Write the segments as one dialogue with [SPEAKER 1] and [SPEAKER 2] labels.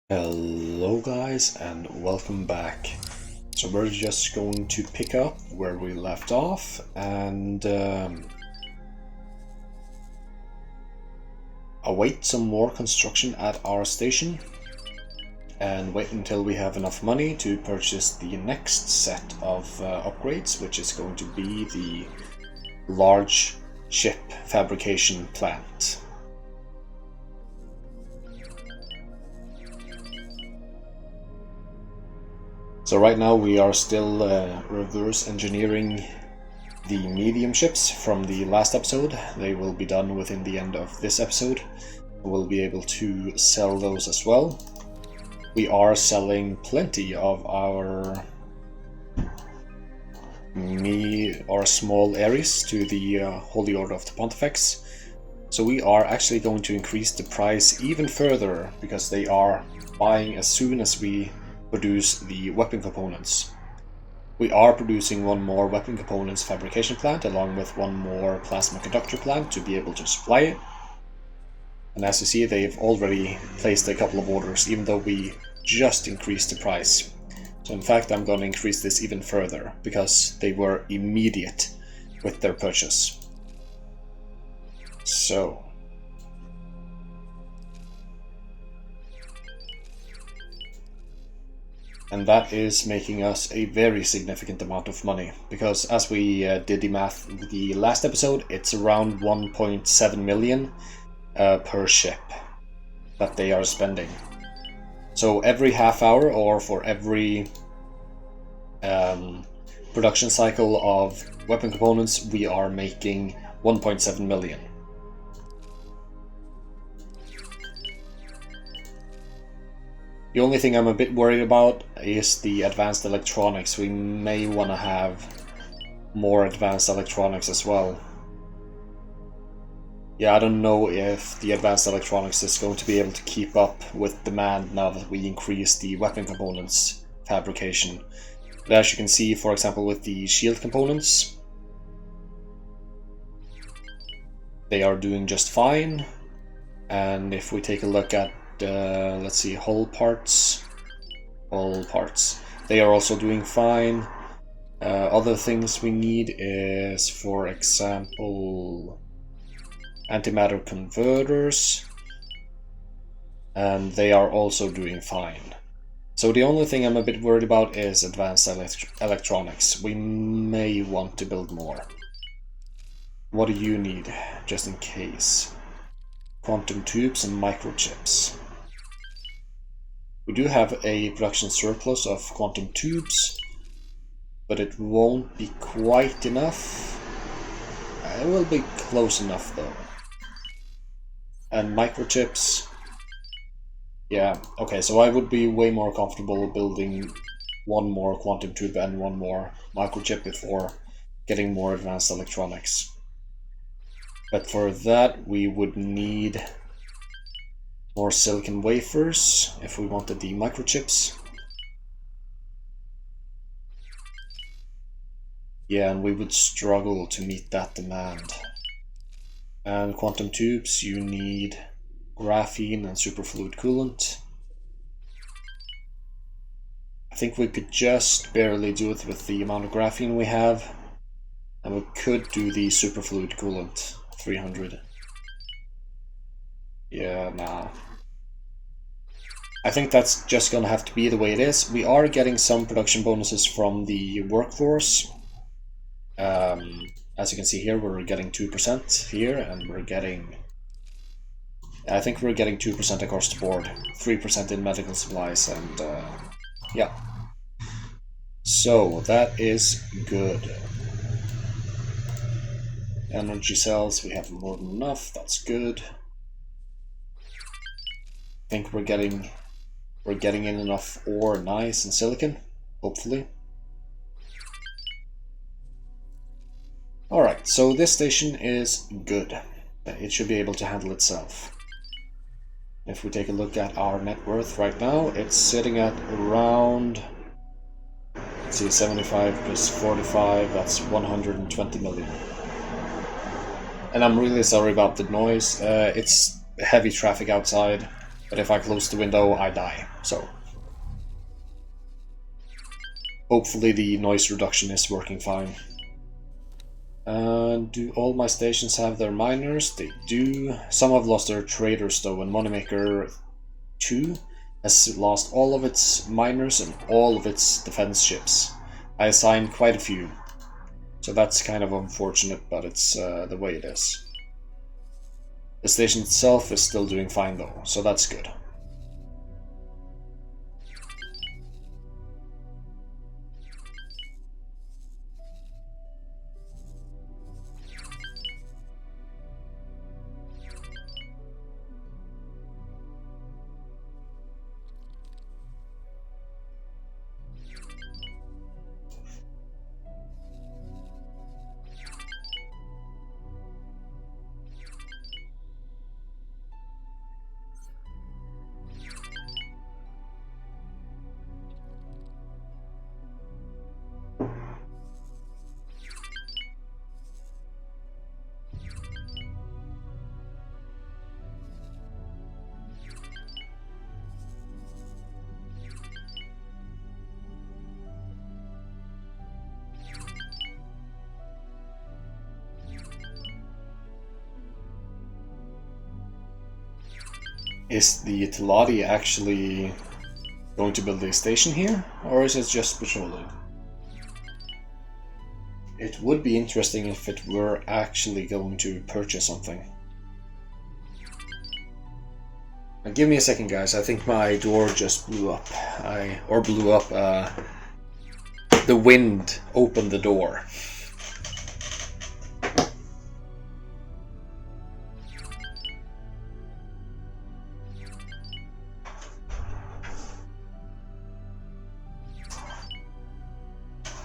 [SPEAKER 1] Hello guys and welcome back. So we're just going to pick up where we left off and await some more construction at our station and wait until we have enough money to purchase the next set of upgrades, which is going to be the large ship fabrication plant. So right now we are still reverse engineering the medium ships from the last episode. They will be done within the end of this episode. We'll be able to sell those as well. We are selling plenty of our small Ares to the Holy Order of the Pontifex. So we are actually going to increase the price even further because they are buying as soon as we produce the weapon components. We are producing one more weapon components fabrication plant along with one more plasma conductor plant to be able to supply it. And as you see, they've already placed a couple of orders even though we just increased the price. So in fact I'm going to increase this even further because they were immediate with their purchase. So and that is making us a very significant amount of money because as we did the math the last episode, it's around 1.7 million per ship that they are spending. So every half hour or for every production cycle of weapon components we are making 1.7 million. The only thing I'm a bit worried about is the advanced electronics. We may want to have more advanced electronics as well. Yeah, I don't know if the advanced electronics is going to be able to keep up with demand now that we increase the weapon components fabrication. But as you can see, for example, with the shield components, they are doing just fine. And if we take a look at let's see, hull parts, they are also doing fine. Other things we need is, for example, antimatter converters, and they are also doing fine. So the only thing I'm a bit worried about is advanced electronics. We may want to build more. What do you need, just in case? Quantum tubes and microchips. We do have a production surplus of quantum tubes, but it won't be quite enough. It will be close enough though. And microchips, yeah, okay, so I would be way more comfortable building one more quantum tube and one more microchip before getting more advanced electronics. But for that we would need more silicon wafers if we wanted the microchips. Yeah, and we would struggle to meet that demand. And quantum tubes, you need graphene and superfluid coolant. I think we could just barely do it with the amount of graphene we have. And we could do the superfluid coolant, 300. Yeah, nah. I think that's just gonna have to be the way it is. We are getting some production bonuses from the workforce. As you can see here, we're getting 2% here, and we're getting... I think we're getting 2% across the board. 3% in medical supplies, and yeah. So, that is good. Energy cells, we have more than enough, that's good. I think we're getting in enough ore, nice, and silicon, hopefully. Alright, so this station is good. It should be able to handle itself. If we take a look at our net worth right now, it's sitting at around, let's see, 75 plus 45, that's 120 million. And I'm really sorry about the noise. It's heavy traffic outside. But if I close the window, I die. So hopefully the noise reduction is working fine. Do all my stations have their miners? They do. Some have lost their traders though, and Moneymaker 2 has lost all of its miners and all of its defense ships. I assigned quite a few, so that's kind of unfortunate, but it's the way it is. The station itself is still doing fine though, so that's good. Is the Teladi actually going to build a station here, or is it just patrolling? It would be interesting if it were actually going to purchase something. Now, give me a second, guys. I think my door just blew up. The wind opened the door.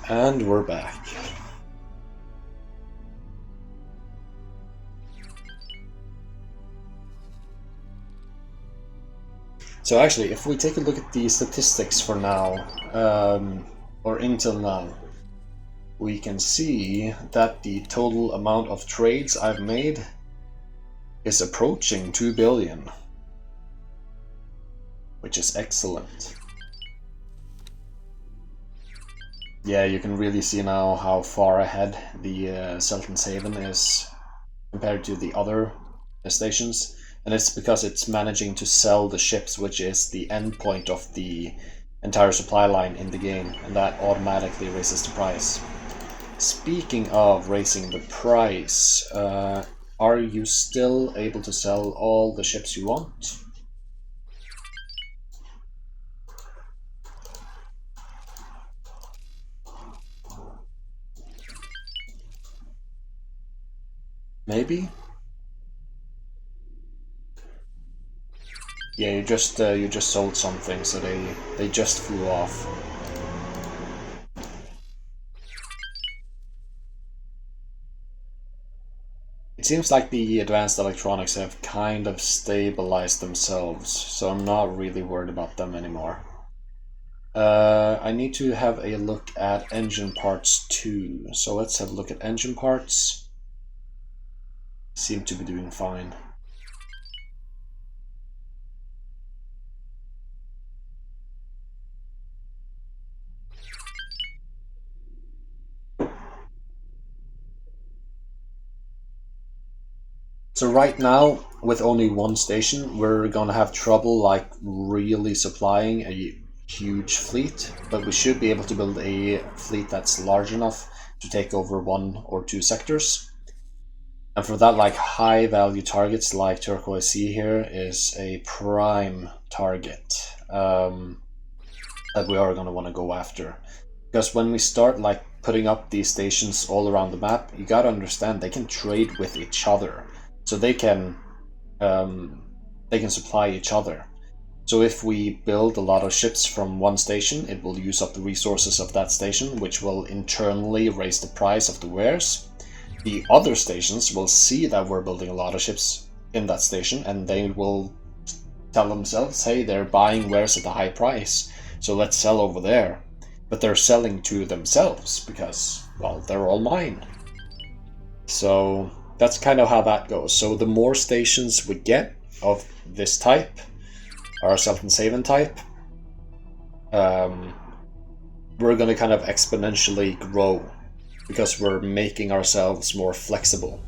[SPEAKER 1] And we're back. So actually, if we take a look at the statistics for now, or until now, we can see that the total amount of trades I've made is approaching 2 billion, which is excellent. Yeah, you can really see now how far ahead the Sultan's Haven is compared to the other stations, and it's because it's managing to sell the ships, which is the end point of the entire supply line in the game, and that automatically raises the price. Speaking of raising the price, are you still able to sell all the ships you want? Maybe? Yeah, you just sold something, so they just flew off. It seems like the advanced electronics have kind of stabilized themselves, so I'm not really worried about them anymore. I need to have a look at engine parts too, so let's have a look at engine parts. Seem to be doing fine. So right now, with only one station, we're gonna have trouble like really supplying a huge fleet, but we should be able to build a fleet that's large enough to take over 1 or 2 sectors. And for that, like high value targets like Turquoise Sea here is a prime target that we are gonna want to go after. Because when we start like putting up these stations all around the map, you gotta understand they can trade with each other. So they can supply each other. So if we build a lot of ships from one station, it will use up the resources of that station, which will internally raise the price of the wares. The other stations will see that we're building a lot of ships in that station, and they will tell themselves, hey, they're buying wares at a high price, so let's sell over there. But they're selling to themselves because, well, they're all mine. So that's kind of how that goes. So the more stations we get of this type, our Selten type, we're gonna kind of exponentially grow because we're making ourselves more flexible.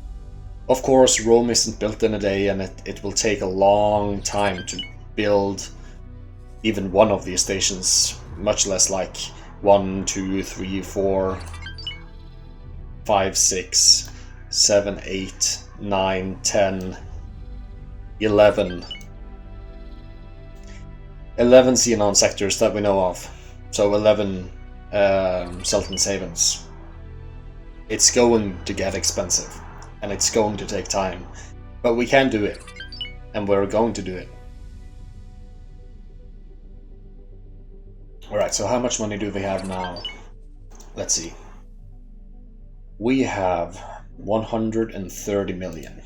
[SPEAKER 1] Of course, Rome isn't built in a day, and it will take a long time to build even one of these stations, much less like 1, 2, 3, 4, 5, 6, 7, 8, 9, 10, 11. 11 Xenon sectors that we know of. So 11 Sultan Savens. It's going to get expensive, and it's going to take time. But we can do it, and we're going to do it. Alright, so how much money do we have now? Let's see. We have 130 million.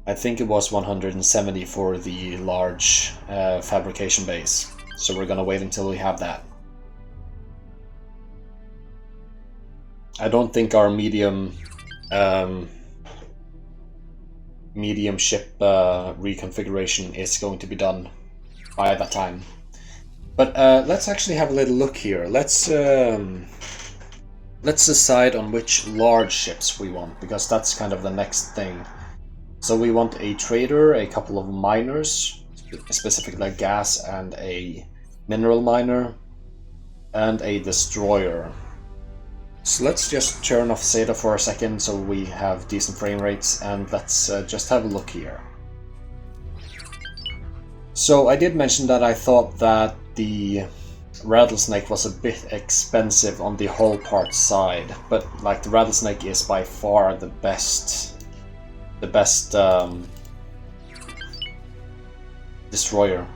[SPEAKER 1] I think it was 170 for the large fabrication base. So we're gonna wait until we have that. I don't think our medium ship reconfiguration is going to be done by that time. But let's actually have a little look here. Let's decide on which large ships we want, because that's kind of the next thing. So we want a trader, a couple of miners, specifically a gas and a mineral miner, and a destroyer. So let's just turn off Zeta for a second so we have decent frame rates, and let's just have a look here. So I did mention that I thought that the Rattlesnake was a bit expensive on the hull part side, but like the Rattlesnake is by far the best destroyer.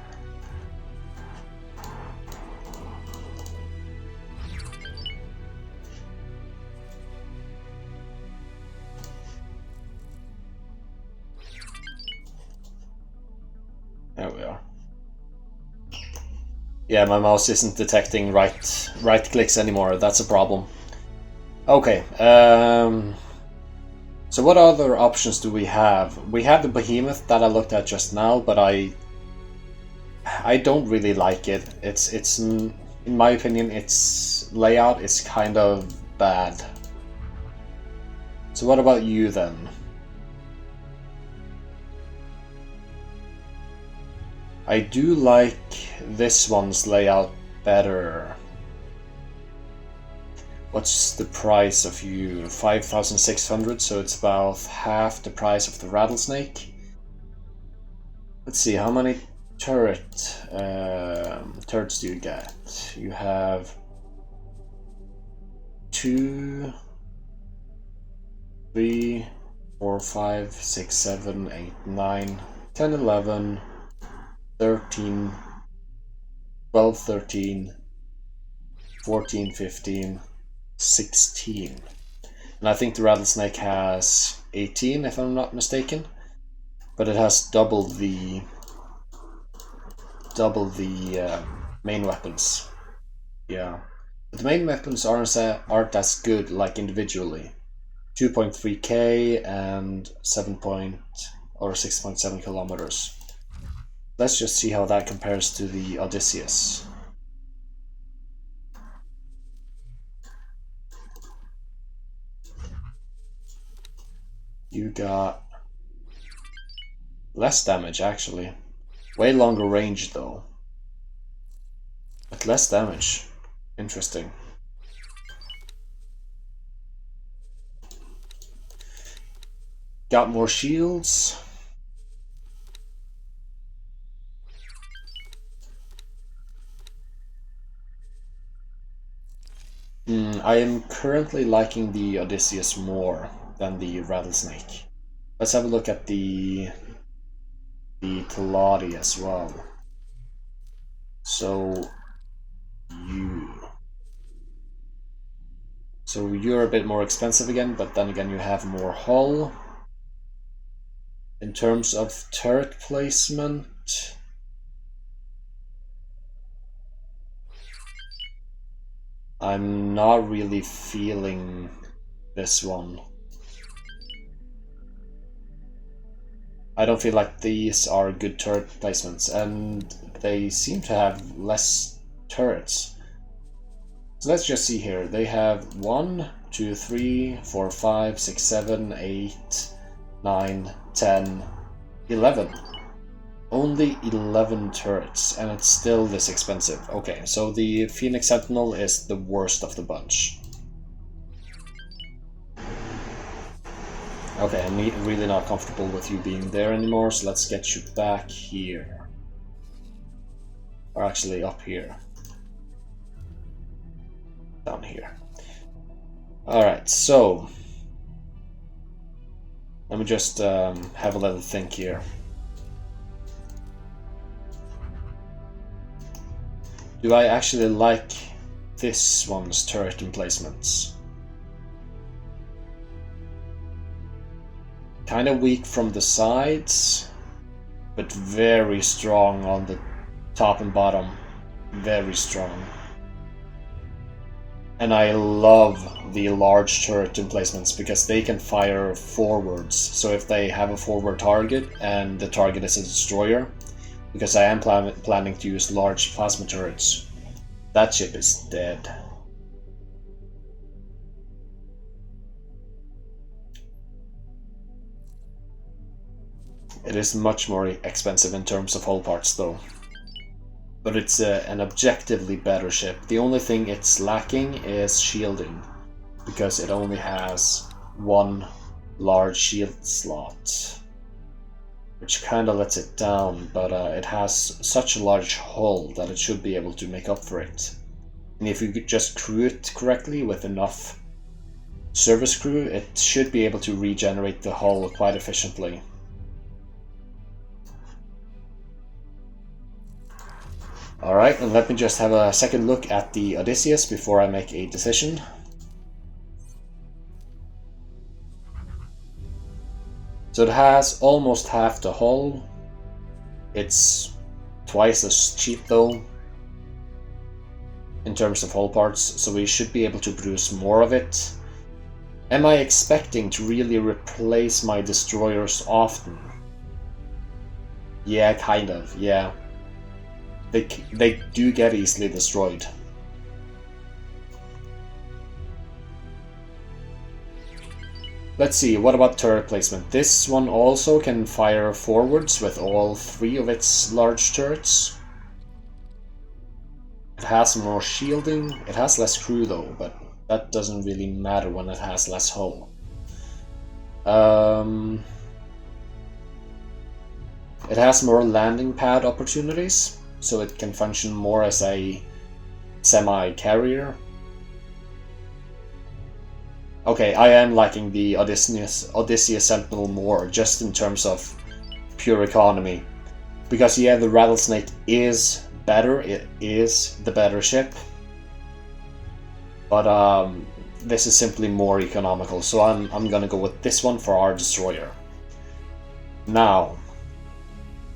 [SPEAKER 1] There we are. Yeah, my mouse isn't detecting right clicks anymore. That's a problem. Okay. So what other options do we have? We have the Behemoth that I looked at just now, but I don't really like it. It's in my opinion, its layout is kind of bad. So what about you then? I do like this one's layout better. What's the price of you? 5,600, so it's about half the price of the Rattlesnake. Let's see, how many turrets do you get? You have 2, 3, 4, 5, 6, 7, 8, 9, 10, 11, 13, 12, 13, 14, 15, 16. And I think the Rattlesnake has 18, if I'm not mistaken. But it has double the main weapons. Yeah. But the main weapons aren't as good, like individually. 2.3k and 6.7 kilometers. Let's just see how that compares to the Odysseus. You got less damage, actually. Way longer range, though. But less damage. Interesting. Got more shields. I am currently liking the Odysseus more than the Rattlesnake. Let's have a look at the Teladi as well. So you're a bit more expensive again, but then again you have more hull. In terms of turret placement, I'm not really feeling this one. I don't feel like these are good turret placements, and they seem to have less turrets. So let's just see here. They have 1, 2, 3, 4, 5, 6, 7, 8, 9, 10, 11. Only 11 turrets, and it's still this expensive. Okay, so the Phoenix Sentinel is the worst of the bunch. Okay, I'm really not comfortable with you being there anymore, so let's get you back here. Or actually up here. Down here. Alright, so... let me just have a little think here. Do I actually like this one's turret emplacements? Kind of weak from the sides, but very strong on the top and bottom. Very strong. And I love the large turret emplacements because they can fire forwards. So if they have a forward target and the target is a destroyer, because I am planning to use large plasma turrets, that ship is dead. It is much more expensive in terms of hull parts though. But it's an objectively better ship. The only thing it's lacking is shielding, because it only has one large shield slot, which kind of lets it down, but it has such a large hull that it should be able to make up for it. And if you could just crew it correctly with enough service crew, it should be able to regenerate the hull quite efficiently. Alright, and let me just have a second look at the Odysseus before I make a decision. So it has almost half the hull. It's twice as cheap though, in terms of hull parts, so we should be able to produce more of it. Am I expecting to really replace my destroyers often? Yeah, kind of, yeah. They do get easily destroyed. Let's see, what about turret placement? This one also can fire forwards with all 3 of its large turrets. It has more shielding, it has less crew though, but that doesn't really matter when it has less hull. It has more landing pad opportunities, so it can function more as a semi-carrier. Okay, I am liking the Odysseus Sentinel more, just in terms of pure economy. Because yeah, the Rattlesnake is better, it is the better ship. But this is simply more economical, so I'm gonna go with this one for our destroyer. Now,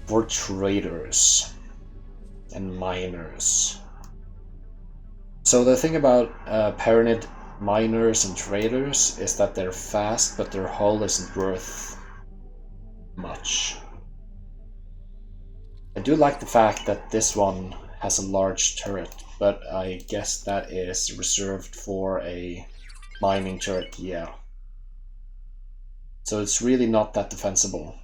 [SPEAKER 1] for traders and miners. So the thing about Paranid miners and traders is that they're fast, but their hull isn't worth much. I do like the fact that this one has a large turret, but I guess that is reserved for a mining turret, yeah. So it's really not that defensible.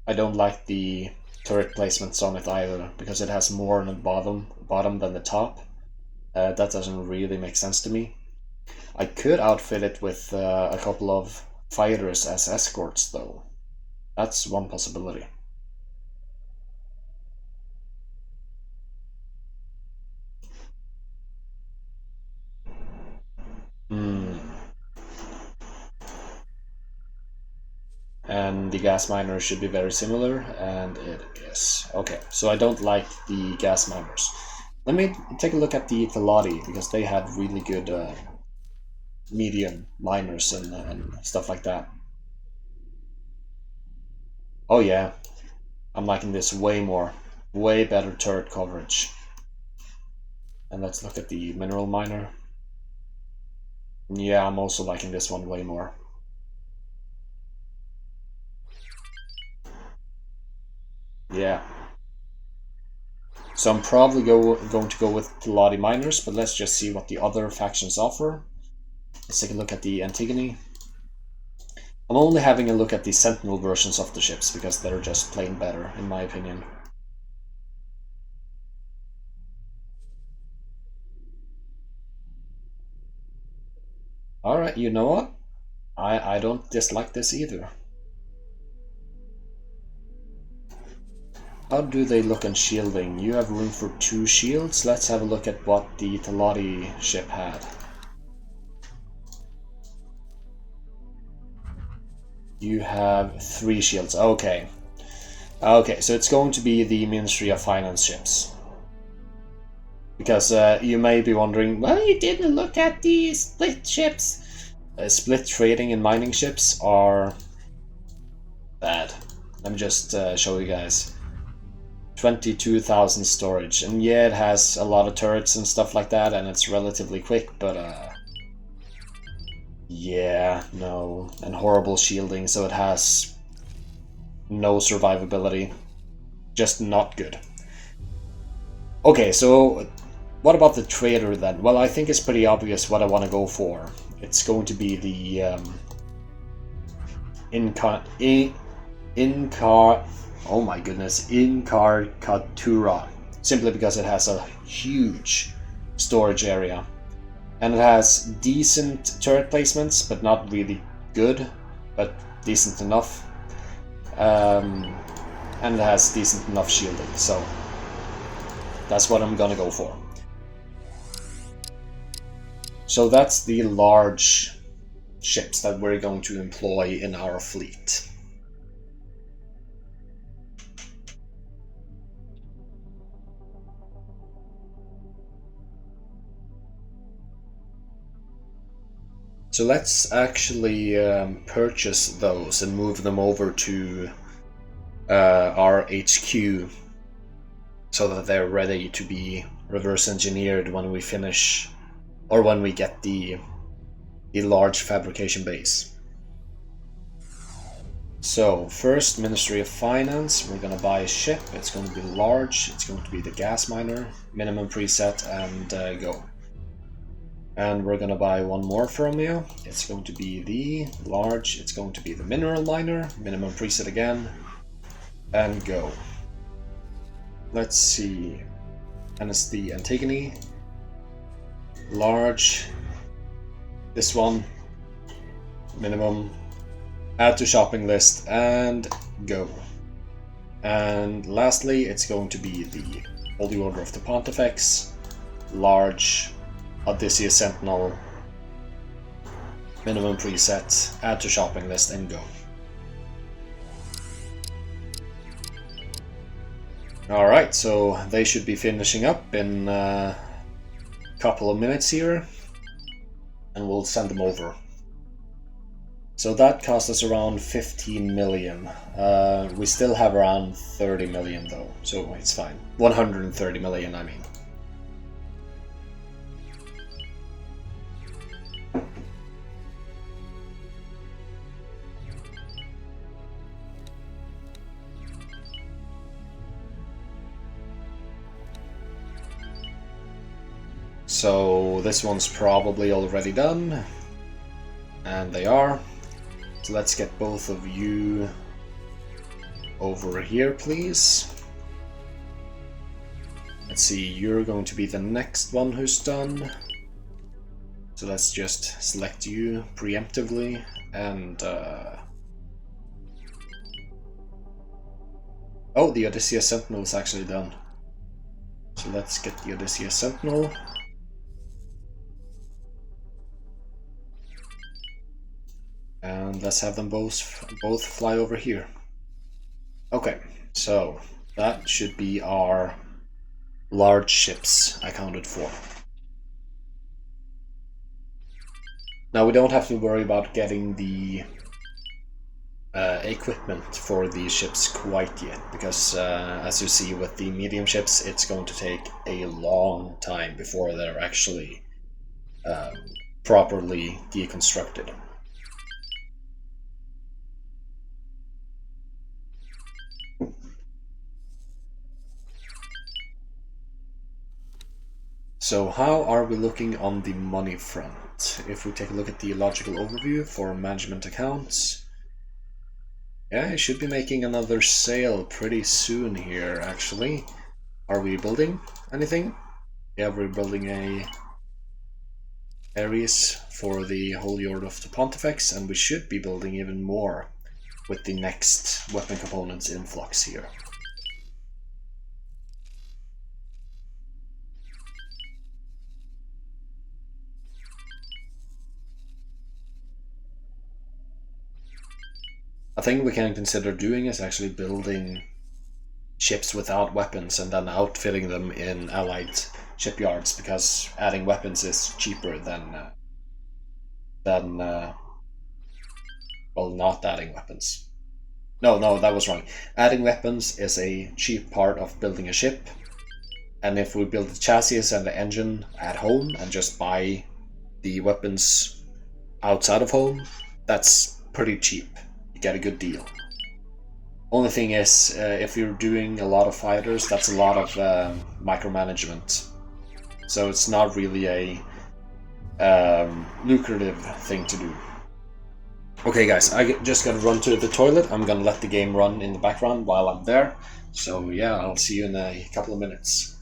[SPEAKER 1] I don't like the turret placements on it either, because it has more on the bottom than the top. That doesn't really make sense to me. I could outfit it with a couple of fighters as escorts though. That's one possibility. And the gas miner should be very similar, and it is. Okay, so I don't like the gas miners. Let me take a look at the Thelati, because they had really good medium miners and stuff like that. Oh yeah, I'm liking this way more. Way better turret coverage. And let's look at the mineral miner. Yeah, I'm also liking this one way more. Yeah. So I'm probably going to go with Lottie Miners, but let's just see what the other factions offer. Let's take a look at the Antigone. I'm only having a look at the Sentinel versions of the ships, because they're just plain better, in my opinion. Alright, you know what? I don't dislike this either. How do they look on shielding? You have room for 2 shields. Let's have a look at what the Talati ship had. You have 3 shields. Okay. Okay, so it's going to be the Ministry of Finance ships. Because you may be wondering, well, you didn't look at the split ships. Split trading and mining ships are bad. Let me just show you guys. 22,000 storage, and yeah, it has a lot of turrets and stuff like that, and it's relatively quick, but yeah, no, and horrible shielding, so it has no survivability. Just not good. Okay, so what about the trader then? Well, I think it's pretty obvious what I want to go for. It's going to be the oh my goodness, Incarcatura. Simply because it has a huge storage area. And it has decent turret placements, but not really good, but decent enough. And it has decent enough shielding, so that's what I'm gonna go for. So that's the large ships that we're going to employ in our fleet. So let's actually purchase those and move them over to our HQ so that they're ready to be reverse engineered when we finish, or when we get the large fabrication base. So first, Ministry of Finance, we're gonna buy a ship. It's going to be large, it's going to be the gas miner, minimum preset, and go. And we're gonna buy one more from you. It's going to be the large, it's going to be the mineral miner, minimum preset again, and go. Let's see, and it's the Antigone, large, this one, minimum, add to shopping list, and go. And lastly, it's going to be the Holy Order of the Pontifex, large, Odysseus Sentinel, minimum preset, add to shopping list, and go. Alright, so they should be finishing up in a couple of minutes here, and we'll send them over. So that cost us around 15 million. We still have around 30 million though, so it's fine. 130 million, I mean. So this one's probably already done, and they are. So let's get both of you over here, please. Let's see, you're going to be the next one who's done. So let's just select you preemptively, and oh, the Odysseus Sentinel is actually done. So let's get the Odysseus Sentinel. And let's have them both fly over here. Okay, so that should be our large ships accounted for. Now we don't have to worry about getting the equipment for these ships quite yet, because as you see with the medium ships, it's going to take a long time before they're actually properly deconstructed. So how are we looking on the money front? If we take a look at the logical overview for management accounts, yeah, I should be making another sale pretty soon here, actually. Are we building anything? Yeah, we're building a Ares for the Holy Order of the Pontifex, and we should be building even more with the next weapon components influx here. A thing we can consider doing is actually building ships without weapons and then outfitting them in allied shipyards, because adding weapons is cheaper than well, not adding weapons. No, that was wrong. Adding weapons is a cheap part of building a ship, and if we build the chassis and the engine at home and just buy the weapons outside of home, that's pretty cheap. You get a good deal. Only thing is, if you're doing a lot of fighters, that's a lot of micromanagement. So it's not really a lucrative thing to do. Okay guys, I just gotta run to the toilet. I'm gonna let the game run in the background while I'm there. So yeah, I'll see you in a couple of minutes.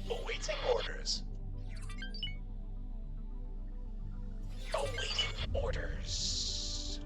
[SPEAKER 2] Awaiting orders. Awaiting orders.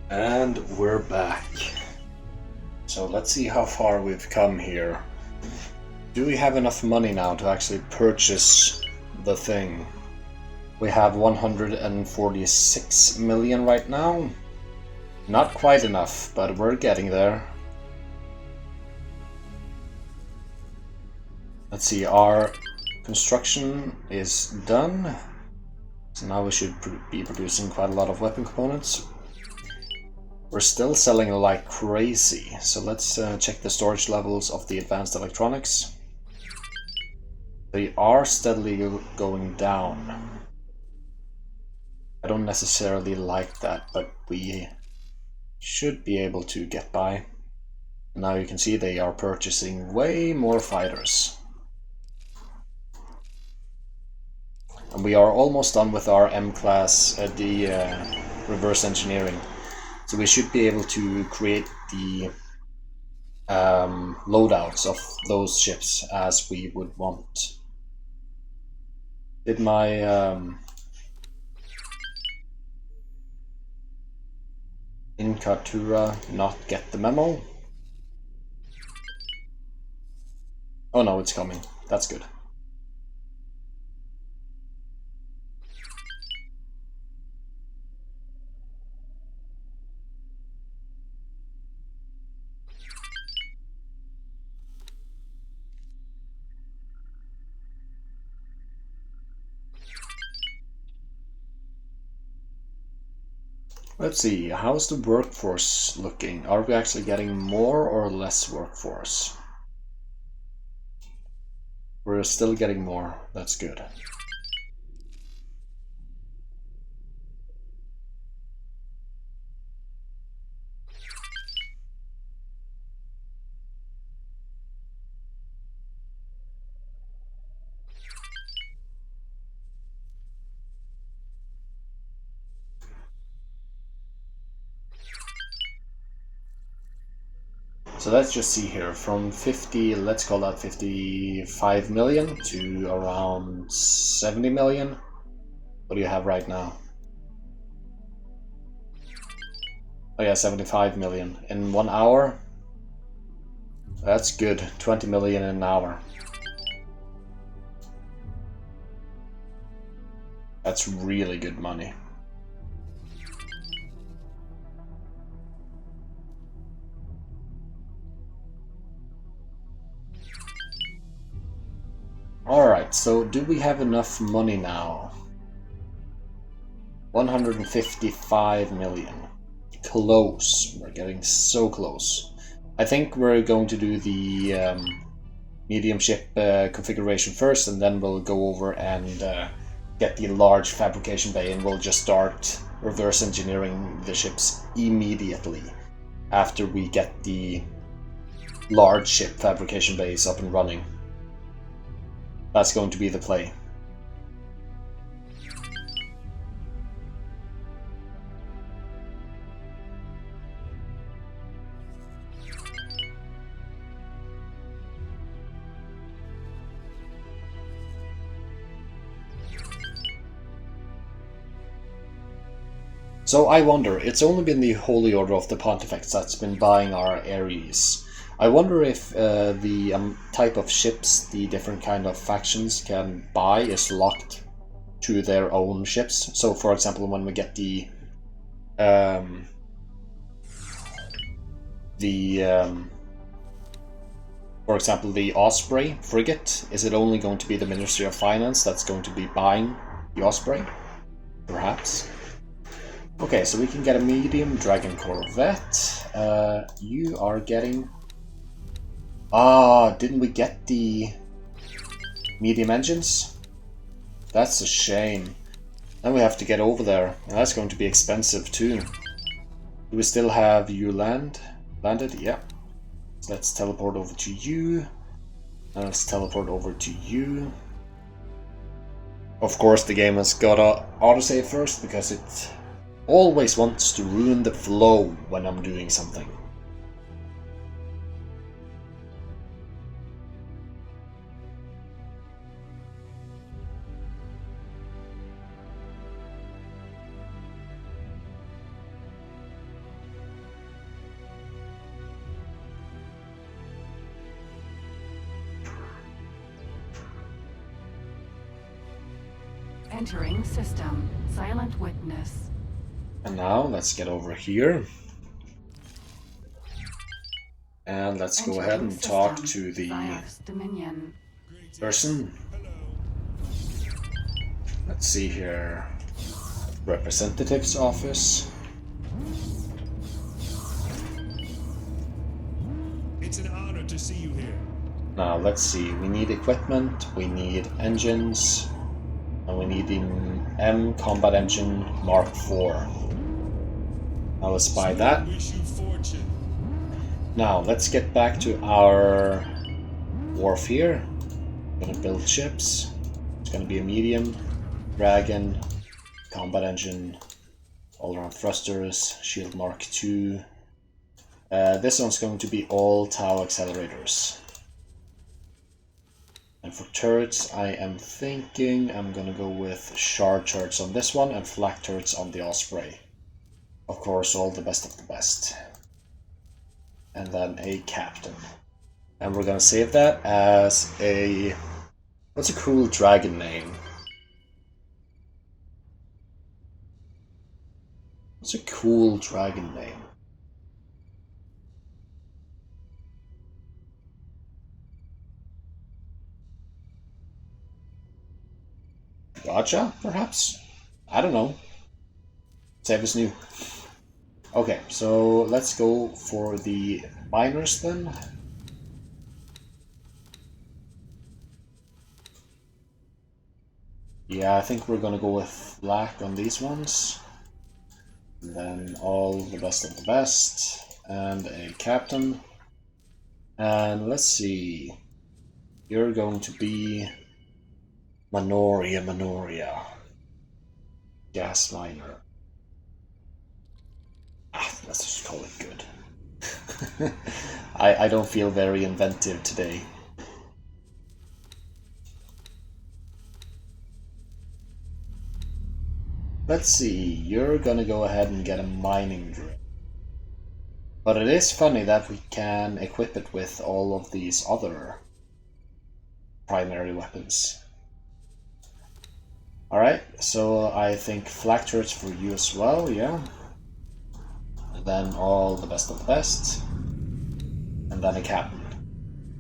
[SPEAKER 1] And we're back. So let's see how far we've come here. Do we have enough money now to actually purchase the thing? We have 146 million right now. Not quite enough, but we're getting there. Let's see, our construction is done. So now we should be producing quite a lot of weapon components. We're still selling like crazy, so let's check the storage levels of the advanced electronics. They are steadily going down. I don't necessarily like that, but we should be able to get by. Now you can see they are purchasing way more fighters. And we are almost done with our M-class, the reverse engineering. So we should be able to create the loadouts of those ships as we would want. Did my Incartura not get the memo? Oh no, it's coming. That's good. Let's see, how's the workforce looking? Are we actually getting more or less workforce? We're still getting more, that's good. So let's just see here, from 50, let's call that 55 million to around 70 million. What do you have right now? Oh yeah, 75 million in 1 hour. That's good, 20 million in an hour. That's really good money. Alright, so do we have enough money now? 155 million. Close. We're getting so close. I think we're going to do the medium ship configuration first, and then we'll go over and get the large fabrication bay, and we'll just start reverse engineering the ships immediately after we get the large ship fabrication bays up and running. That's going to be the play. So I wonder, it's only been the Holy Order of the Pontifex that's been buying our Ares. I wonder if the type of ships the different kind of factions can buy is locked to their own ships. So for example, when we get the for example, the Osprey frigate, is it only going to be the Ministry of Finance that's going to be buying the Osprey? Perhaps. Okay, so we can get a medium Dragon Corvette. You are getting... didn't we get the medium engines? That's a shame. Then we have to get over there. And that's going to be expensive too. Do we still have you landed? Yeah. So let's teleport over to you. And let's teleport over to you. Of course the game has got a autosave first, because it always wants to ruin the flow when I'm doing something.
[SPEAKER 3] Entering system. Silent witness.
[SPEAKER 1] And now let's get over here. And let's go ahead and talk to the person. Let's see here. Representative's office.
[SPEAKER 4] It's an honor to see you here.
[SPEAKER 1] Now let's see. We need equipment, we need engines, and we need the M Combat Engine Mark IV. Now let's buy that.
[SPEAKER 4] Wish you fortune.
[SPEAKER 1] Now let's get back to our wharf here. Gonna build ships. It's gonna be a medium, dragon, combat engine, all-around thrusters, shield mark 2. This one's going to be all tau accelerators. And for turrets, I am thinking I'm gonna go with shard turrets on this one and flak turrets on the Osprey. Of course, all the best of the best. And then a captain. And we're gonna save that as a... what's a cool dragon name? What's a cool dragon name? Raja, perhaps? I don't know. Save is new. Okay, so let's go for the miners then. Yeah, I think we're gonna go with black on these ones. And then all the best of the best. And a captain. And let's see. You're going to be Manoria. Gas miner. Let's just call it good. I don't feel very inventive today. Let's see, you're gonna go ahead and get a mining drill. But it is funny that we can equip it with all of these other primary weapons. Alright, so I think flak turrets for you as well, yeah. And then all the best of the best. And then a captain.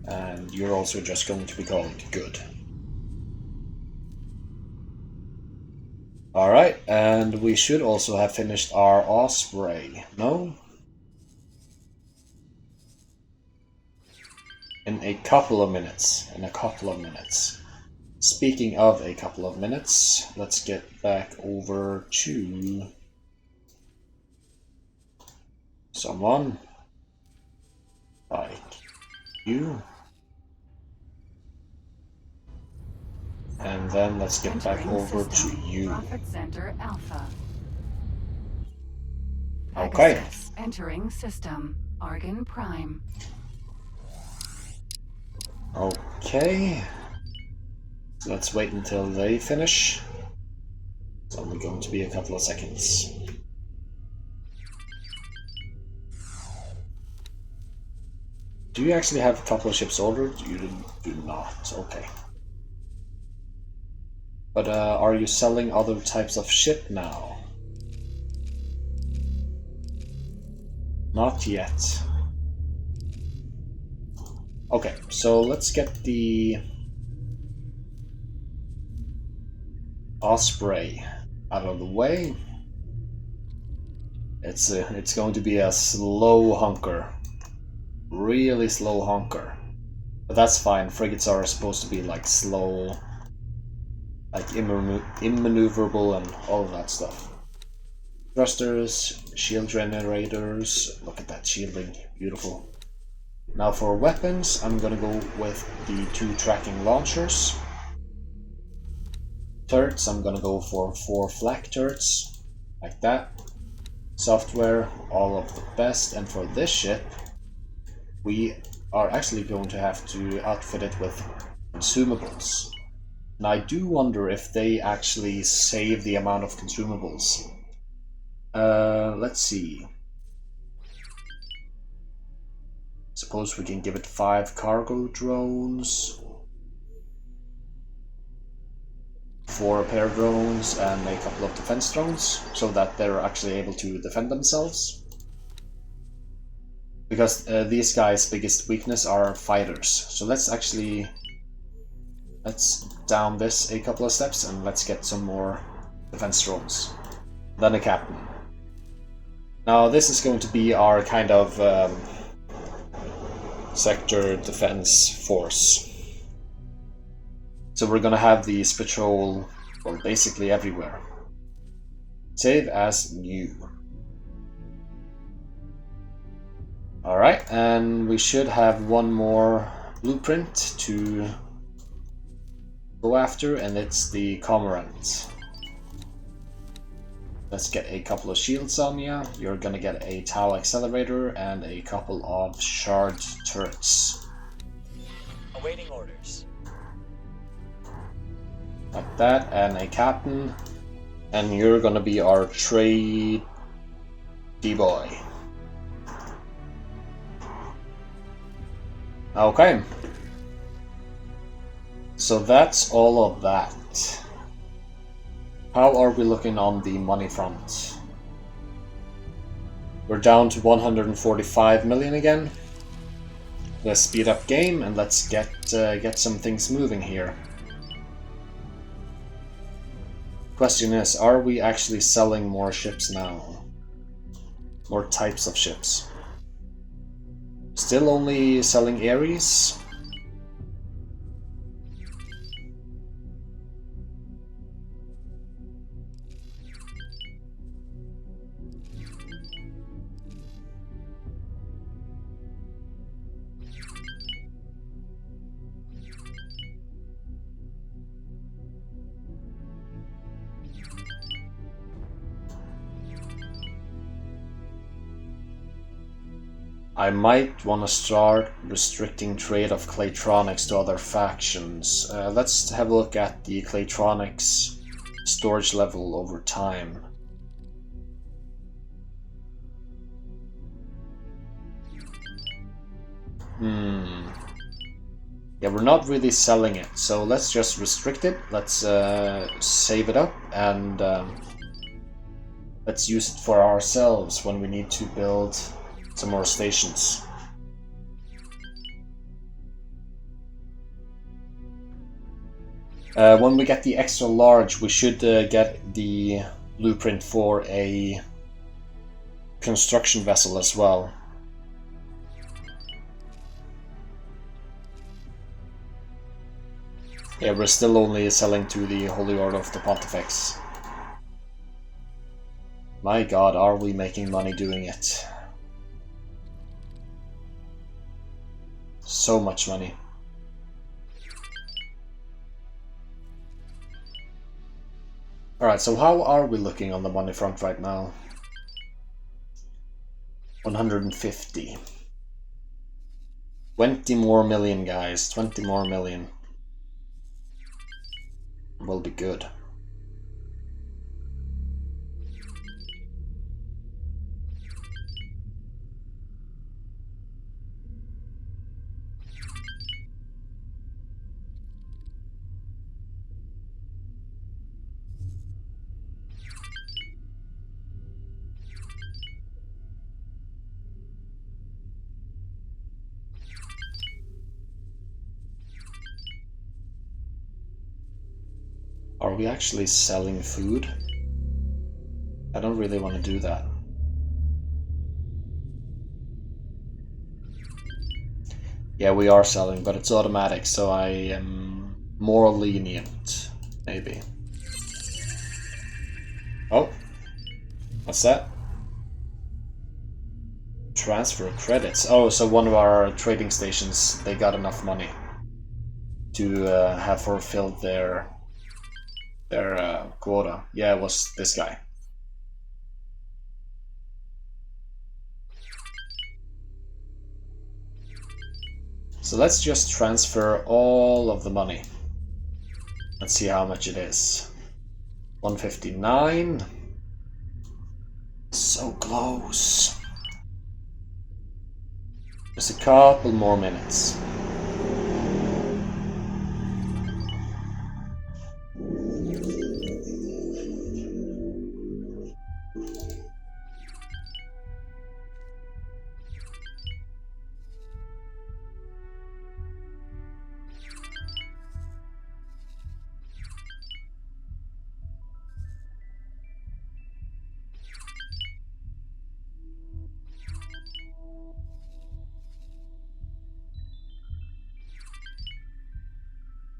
[SPEAKER 1] And you're also just going to be called good. Alright, and we should also have finished our Osprey, no? In a couple of minutes. Speaking of a couple of minutes, let's get back over to someone like you. And then let's get back over to you.
[SPEAKER 3] Profit Center Alpha.
[SPEAKER 1] Okay.
[SPEAKER 3] Pegasus entering system. Argon Prime.
[SPEAKER 1] Okay. So let's wait until they finish. It's only going to be a couple of seconds. Do you actually have a couple of ships ordered? You do not. Okay. But are you selling other types of ship now? Not yet. Okay, so let's get the Osprey out of the way. It's going to be a slow hunker. Really slow hunker. But that's fine, frigates are supposed to be like slow, like immaneuverable and all of that stuff. Thrusters, shield generators, look at that shielding, beautiful. Now for weapons, I'm gonna go with the 2 tracking launchers. Turrets, I'm gonna go for 4 flak turrets, like that. Software, all of the best, and for this ship, we are actually going to have to outfit it with consumables. And I do wonder if they actually save the amount of consumables. Let's see. Suppose we can give it 5 cargo drones, 4 repair drones, and a couple of defense drones, so that they're actually able to defend themselves. Because these guys' biggest weakness are fighters. So let's down this a couple of steps and let's get some more defense drones. Then a captain. Now this is going to be our kind of sector defense force. So we're gonna have these patrol, well, basically everywhere. Save as new. Alright, and we should have one more blueprint to go after, and it's the Cormorant. Let's get a couple of shields on you. You're gonna get a Tau accelerator and a couple of shard turrets.
[SPEAKER 2] Awaiting orders.
[SPEAKER 1] Like that, and a captain. And you're gonna be our trade boy. Okay. So that's all of that. How are we looking on the money front? We're down to 145 million again. Let's speed up game and let's get some things moving here. Question is, are we actually selling more ships now? More types of ships? Still only selling Ares? I might want to start restricting trade of Claytronics to other factions. Let's have a look at the Claytronics storage level over time. Yeah, we're not really selling it, so let's just restrict it. Let's save it up and let's use it for ourselves when we need to build some more stations. When we get the extra large, we should get the blueprint for a construction vessel as well. Yeah, we're still only selling to the Holy Order of the Pontifex. My god, are we making money doing it? So much money. Alright, so how are we looking on the money front right now? 150. 20 more million, guys. 20 more million. Will be good. Are we actually selling food? I don't really want to do that. Yeah, we are selling, but it's automatic, so I am more lenient, maybe. Oh, what's that? Transfer credits. Oh, so one of our trading stations, they got enough money to have fulfilled their quota. Yeah, it was this guy. So let's just transfer all of the money. Let's see how much it is. 159. So close. Just a couple more minutes.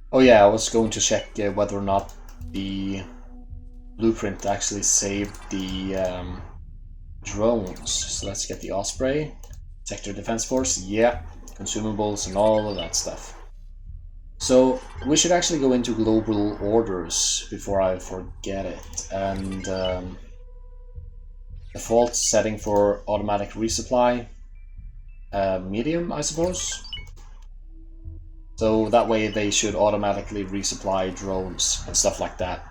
[SPEAKER 1] Oh yeah, I was going to check whether or not the blueprint actually saved the drones. So let's get the Osprey. Sector Defense Force, yeah. Consumables and all of that stuff. So we should actually go into global orders before I forget it. And default setting for automatic resupply, medium, I suppose. So that way they should automatically resupply drones and stuff like that.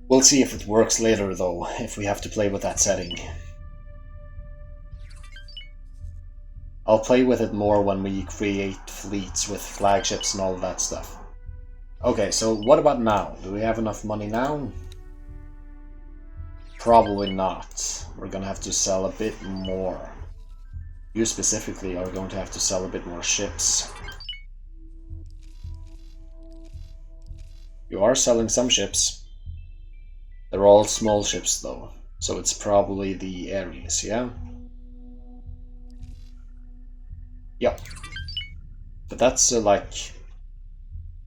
[SPEAKER 1] We'll see if it works later though, if we have to play with that setting. I'll play with it more when we create fleets with flagships and all of that stuff. Okay, so what about now? Do we have enough money now? Probably not. We're gonna have to sell a bit more. You specifically are going to have to sell a bit more ships. You are selling some ships. They're all small ships though, so it's probably the Ares, yeah? Yep. But that's like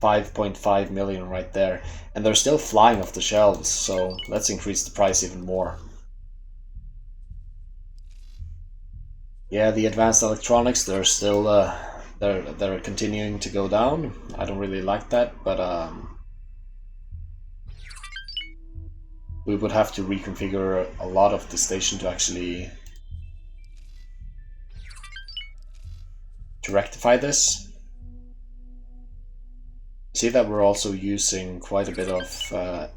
[SPEAKER 1] 5.5 million right there. And they're still flying off the shelves, so let's increase the price even more. Yeah, the advanced electronics, they're still they're continuing to go down. I don't really like that, but we would have to reconfigure a lot of the station to actually rectify this. See that we're also using quite a bit of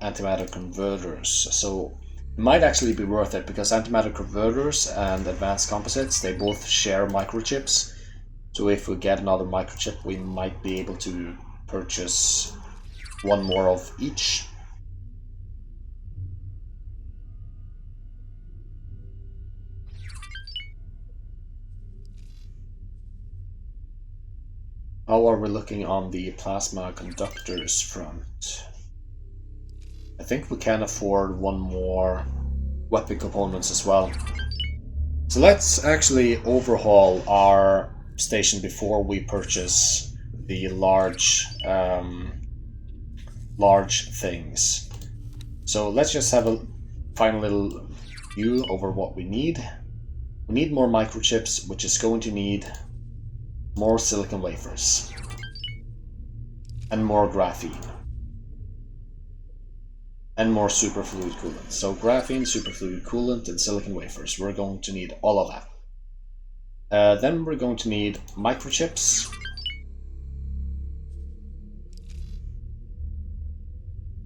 [SPEAKER 1] antimatter converters, so it might actually be worth it because antimatter converters and advanced composites, they both share microchips. So if we get another microchip, we might be able to purchase one more of each. How are we looking on the plasma conductors front? I think we can afford one more weapon components as well. So let's actually overhaul our station before we purchase the large things. So let's just have a final little view over what we need. We need more microchips, which is going to need more silicon wafers and more graphene and more superfluid coolant. So graphene, superfluid coolant, and silicon wafers. We're going to need all of that. Then we're going to need microchips,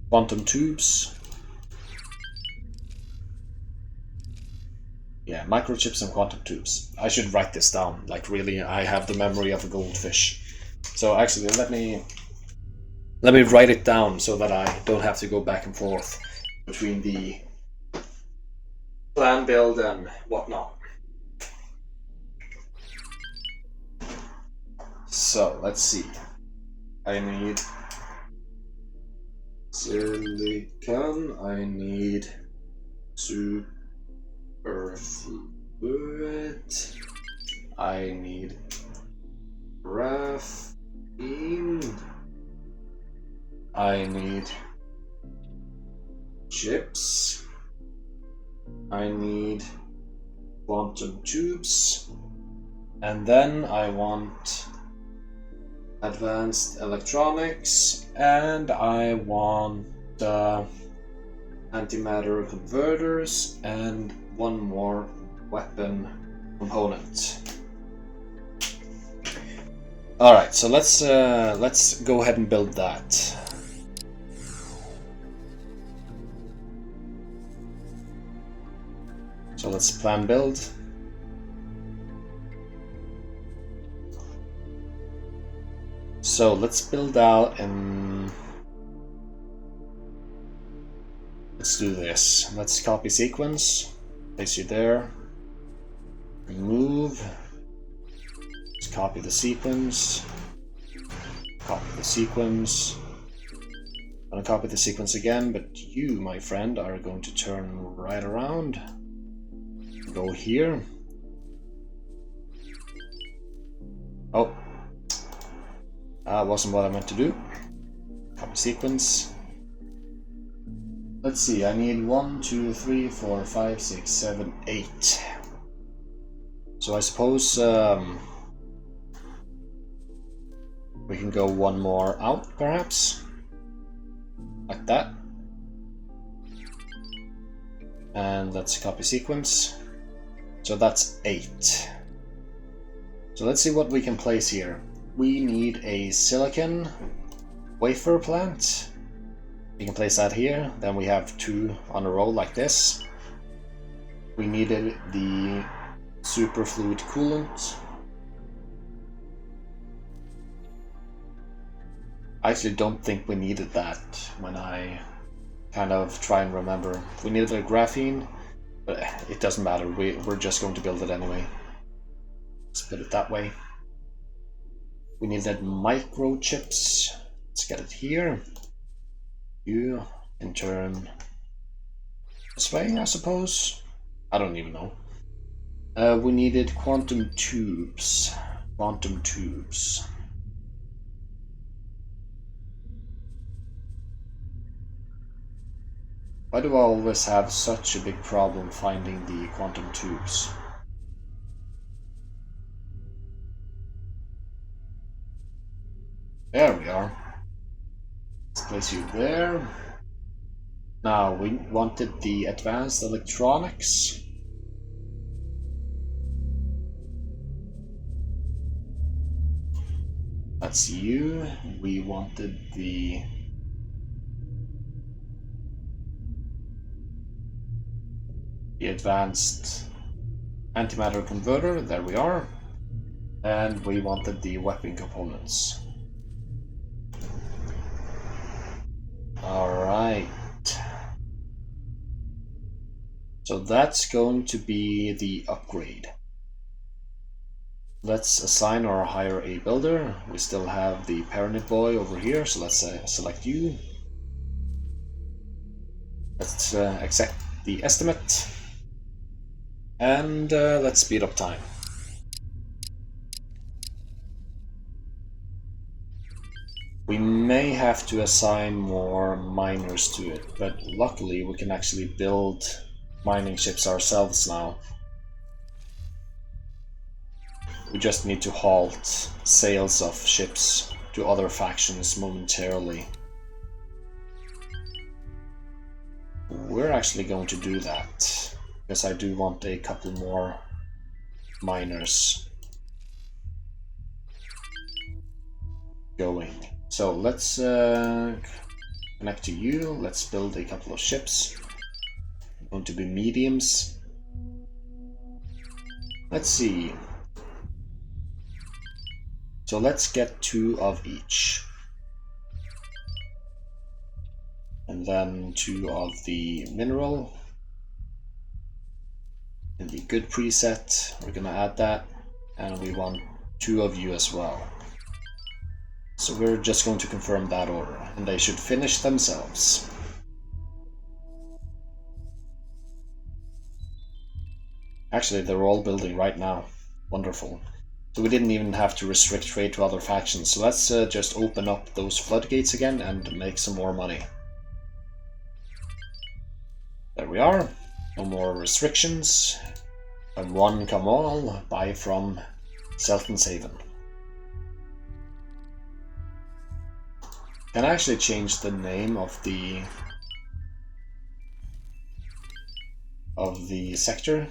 [SPEAKER 1] quantum tubes. Yeah, microchips and quantum tubes. I should write this down. Like really, I have the memory of a goldfish. So actually, let me write it down so that I don't have to go back and forth between the plan build and whatnot. So let's see. I need silicon. I need superfluid. I need graphene. I need chips. I need quantum tubes. And then I want advanced electronics. And I want antimatter converters and one more weapon component. Alright, so let's go ahead and build that. So let's plan build. So let's build out and let's do this. Let's copy sequence, place you there, remove, let's copy the sequence, copy the sequence. I'm gonna copy the sequence again, but you, my friend, are going to turn right around. Go here. Oh, that wasn't what I meant to do. Copy sequence. Let's see, I need 1, 2, 3, 4, 5, 6, 7, 8. So I suppose we can go one more out, perhaps? Like that. And let's copy sequence. So that's 8. So let's see what we can place here. We need a silicon wafer plant. We can place that here. Then we have 2 on a row like this. We needed the superfluid coolant. I actually don't think we needed that when I kind of try and remember. We needed a graphene, but it doesn't matter. We're just going to build it anyway. Let's put it that way. We needed microchips. Let's get it here. You in turn this way, I suppose. I don't even know. We needed quantum tubes. Quantum tubes. Why do I always have such a big problem finding the quantum tubes? There we are. Let's place you there. Now, we wanted the advanced electronics. That's you. We wanted the advanced antimatter converter. There we are. And we wanted the weapon components. Alright. So that's going to be the upgrade. Let's assign or hire a builder. We still have the Paranid boy over here, so let's select you. Let's accept the estimate. And let's speed up time. We may have to assign more miners to it, but luckily we can actually build mining ships ourselves now. We just need to halt sales of ships to other factions momentarily. We're actually going to do that, because I do want a couple more miners going. So let's connect to you. Let's build a couple of ships. Going to be mediums. Let's see. So let's get 2 of each. And then 2 of the mineral. In the good preset, we're gonna add that. And we want 2 of you as well. So we're just going to confirm that order, and they should finish themselves. Actually, they're all building right now. Wonderful. So we didn't even have to restrict trade to other factions. So let's just open up those floodgates again and make some more money. There we are. No more restrictions. Come one, come all. Buy from Selton's Haven. Can I actually change the name of the sector?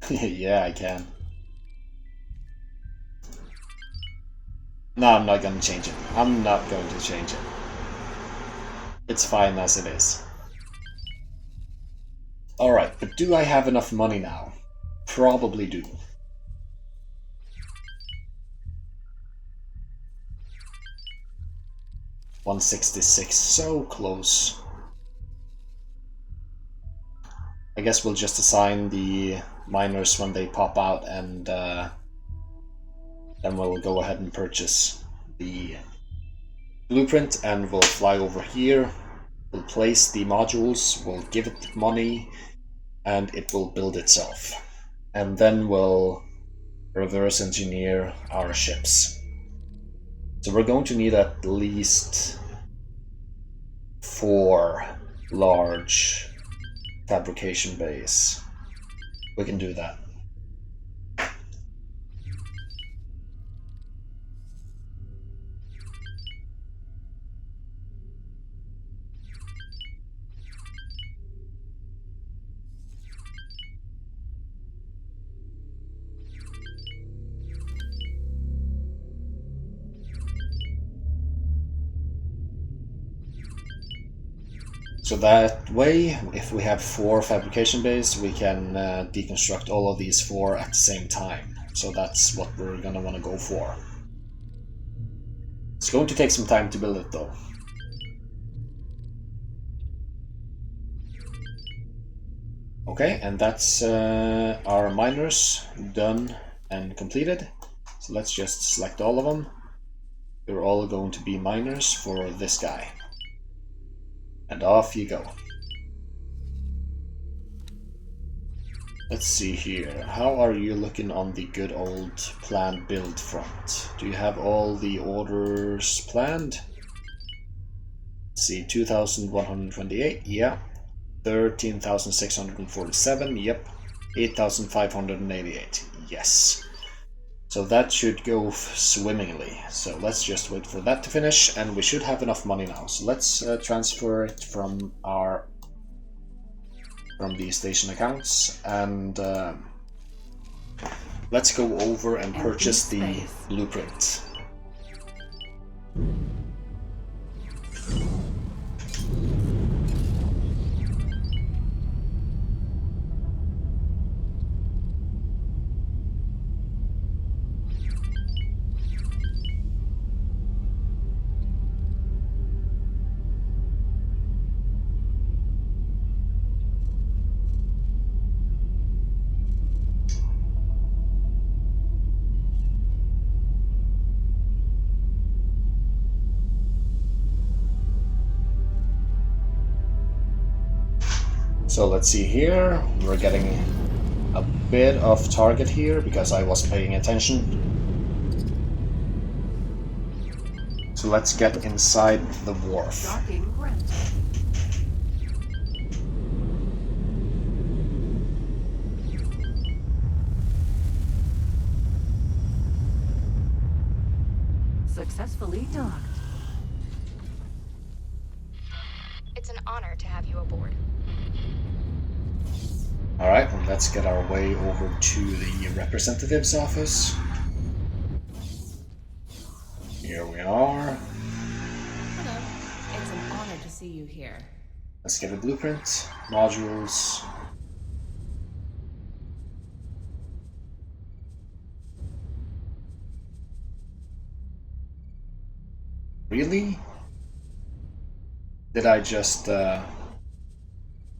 [SPEAKER 1] Yeah, I can. No, I'm not gonna change it. I'm not going to change it. It's fine as it is. Alright, but do I have enough money now? Probably do. 166, so close. I guess we'll just assign the miners when they pop out, and then we'll go ahead and purchase the blueprint, and we'll fly over here. We'll place the modules, we'll give it money, and it will build itself. And then we'll reverse engineer our ships. So we're going to need at least 4 large fabrication bays. We can do that. So that way, if we have 4 fabrication bays, we can deconstruct all of these 4 at the same time. So that's what we're gonna want to go for. It's going to take some time to build it though. Okay, and that's our miners done and completed. So let's just select all of them. They're all going to be miners for this guy. And off you go. Let's see here. How are you looking on the good old planned build front? Do you have all the orders planned? Let's see, 2,128, yeah. 13,647, yep. 8,588, yes. So that should go swimmingly. So let's just wait for that to finish, and we should have enough money now. So let's transfer it from the station accounts, and let's go over and purchase the blueprint. So let's see here, we're getting a bit off target here because I wasn't paying attention. So let's get inside the wharf.
[SPEAKER 3] Docking granted. Successfully docked.
[SPEAKER 5] It's an honor to have you aboard.
[SPEAKER 1] Alright, well, let's get our way over to the representative's office. Here we are.
[SPEAKER 6] Hello. It's an honor to see you here.
[SPEAKER 1] Let's get a blueprint, modules. Really? Did I just,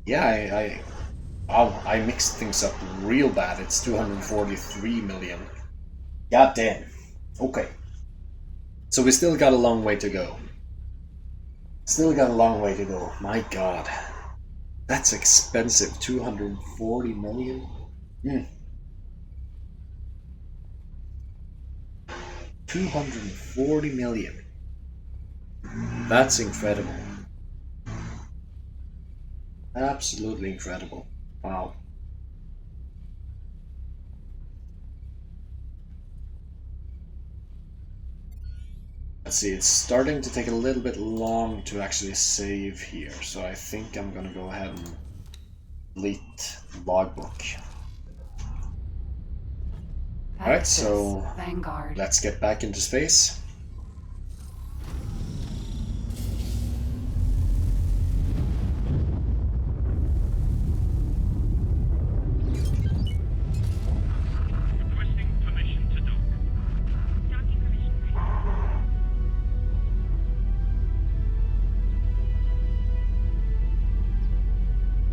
[SPEAKER 1] yeah, wow, I mixed things up real bad. It's 243 million. God damn. Okay. So we still got a long way to go. Still got a long way to go. My god. That's expensive. 240 million? 240 million. That's incredible. Absolutely incredible. Wow. Let's see, it's starting to take a little bit long to actually save here, so I think I'm gonna go ahead and delete logbook. Alright, so
[SPEAKER 3] Vanguard.
[SPEAKER 1] let's get back into space.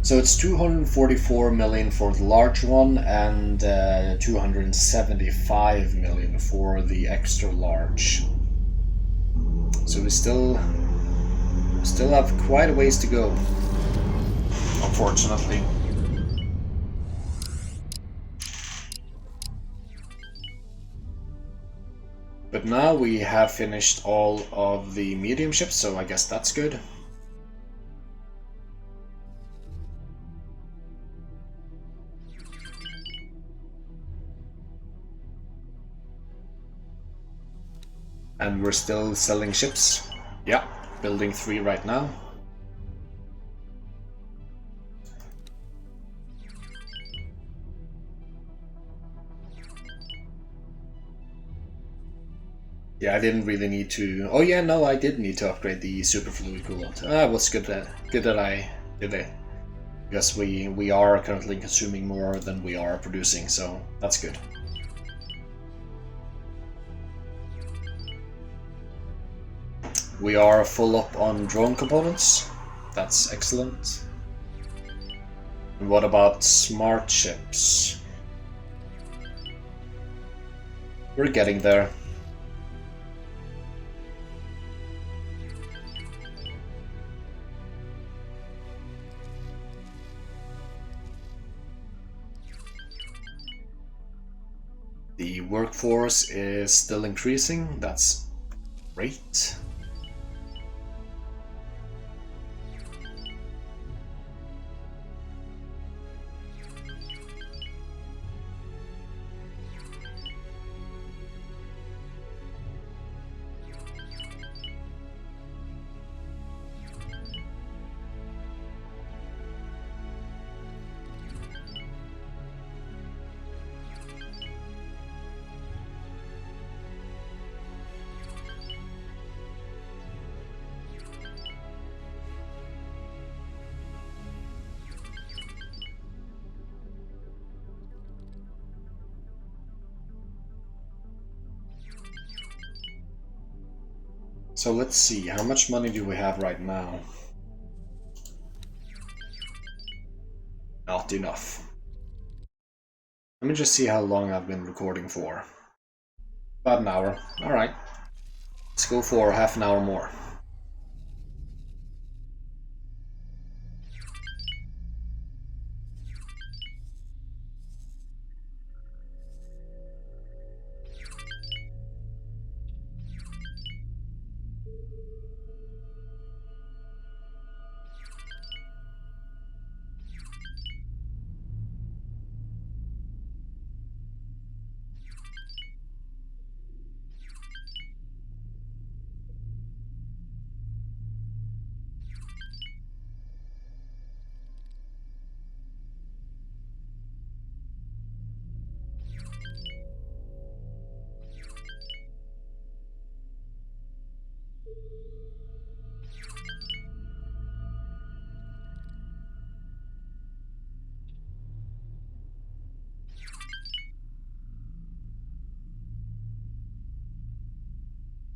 [SPEAKER 1] So it's 244 million for the large one and 275 million for the extra large. So we still have quite a ways to go, unfortunately. But now we have finished all of the medium ships, so I guess that's good. And we're still selling ships. Yeah, building 3 right now. Yeah, I didn't really need to. Oh yeah, no, I did need to upgrade the superfluid coolant. It was good that I did it, because we are currently consuming more than we are producing, so that's good. We are full up on drone components. That's excellent. And what about smart ships? We're getting there. The workforce is still increasing. That's great. So let's see, how much money do we have right now? Not enough. Let me just see how long I've been recording for. About an hour. Alright. Let's go for half an hour more.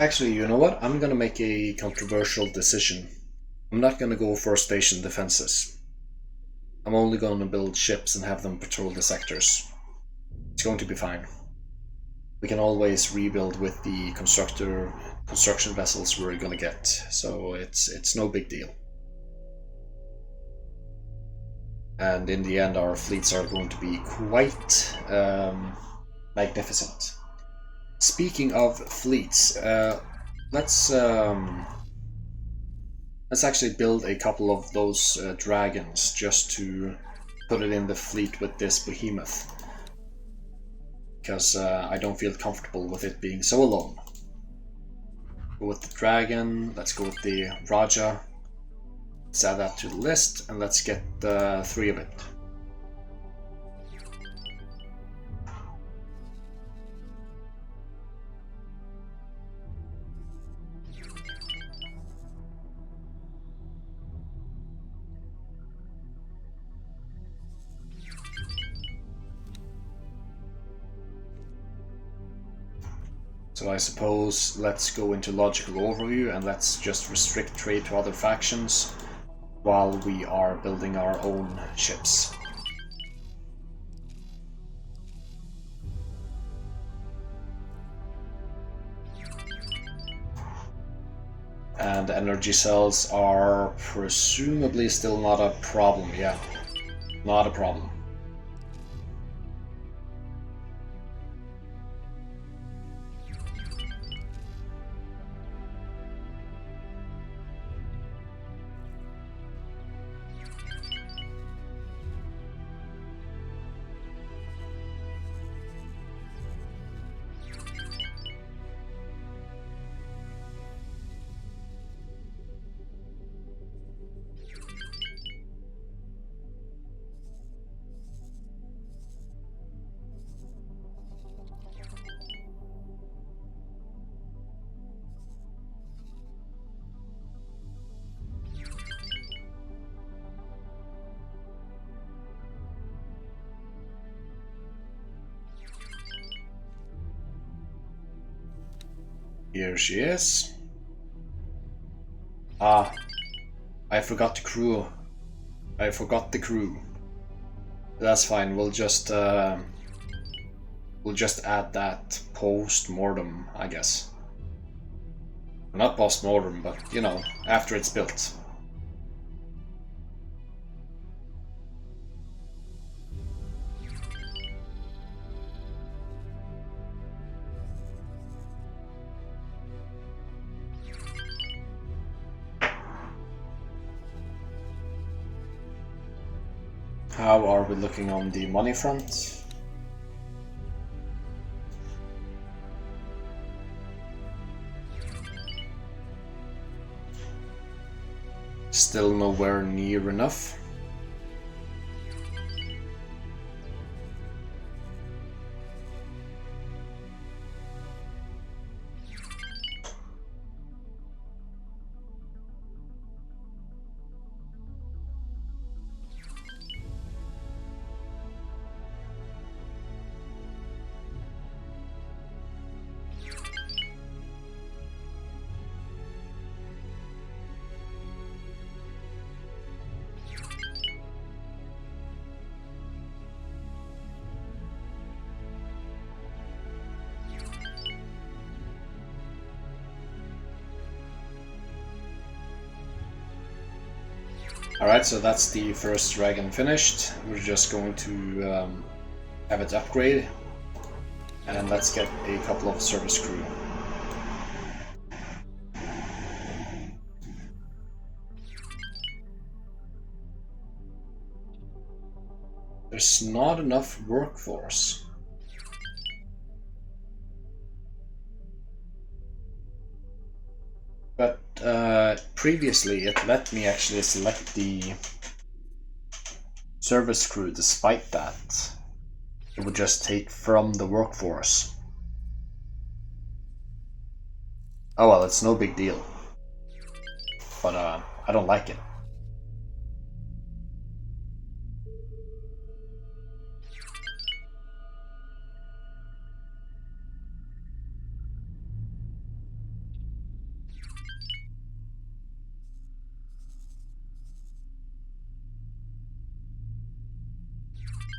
[SPEAKER 1] Actually, you know what? I'm gonna make a controversial decision. I'm not gonna go for station defenses. I'm only gonna build ships and have them patrol the sectors. It's going to be fine. We can always rebuild with the construction vessels we're gonna get, so it's no big deal. And in the end, our fleets are going to be quite magnificent. Speaking of fleets, let's actually build a couple of those dragons just to put it in the fleet with this behemoth, because I don't feel comfortable with it being so alone. Go with the dragon. Let's go with the Raja. Let's add that to the list, and let's get 3 of it. So I suppose let's go into logical overview and let's just restrict trade to other factions while we are building our own ships. And energy cells are presumably still not a problem. Yeah, not a problem. Here she is. Ah, I forgot the crew. I forgot the crew. That's fine. We'll just add that post-mortem, I guess. Not post-mortem, but you know, after it's built. How are we looking on the money front? Still nowhere near enough. Alright, so that's the first dragon finished. We're just going to have it upgrade. And let's get a couple of service crew. There's not enough workforce. But previously it let me actually select the service crew. Despite that, it would just take from the workforce. Oh well, it's no big deal. But I don't like it.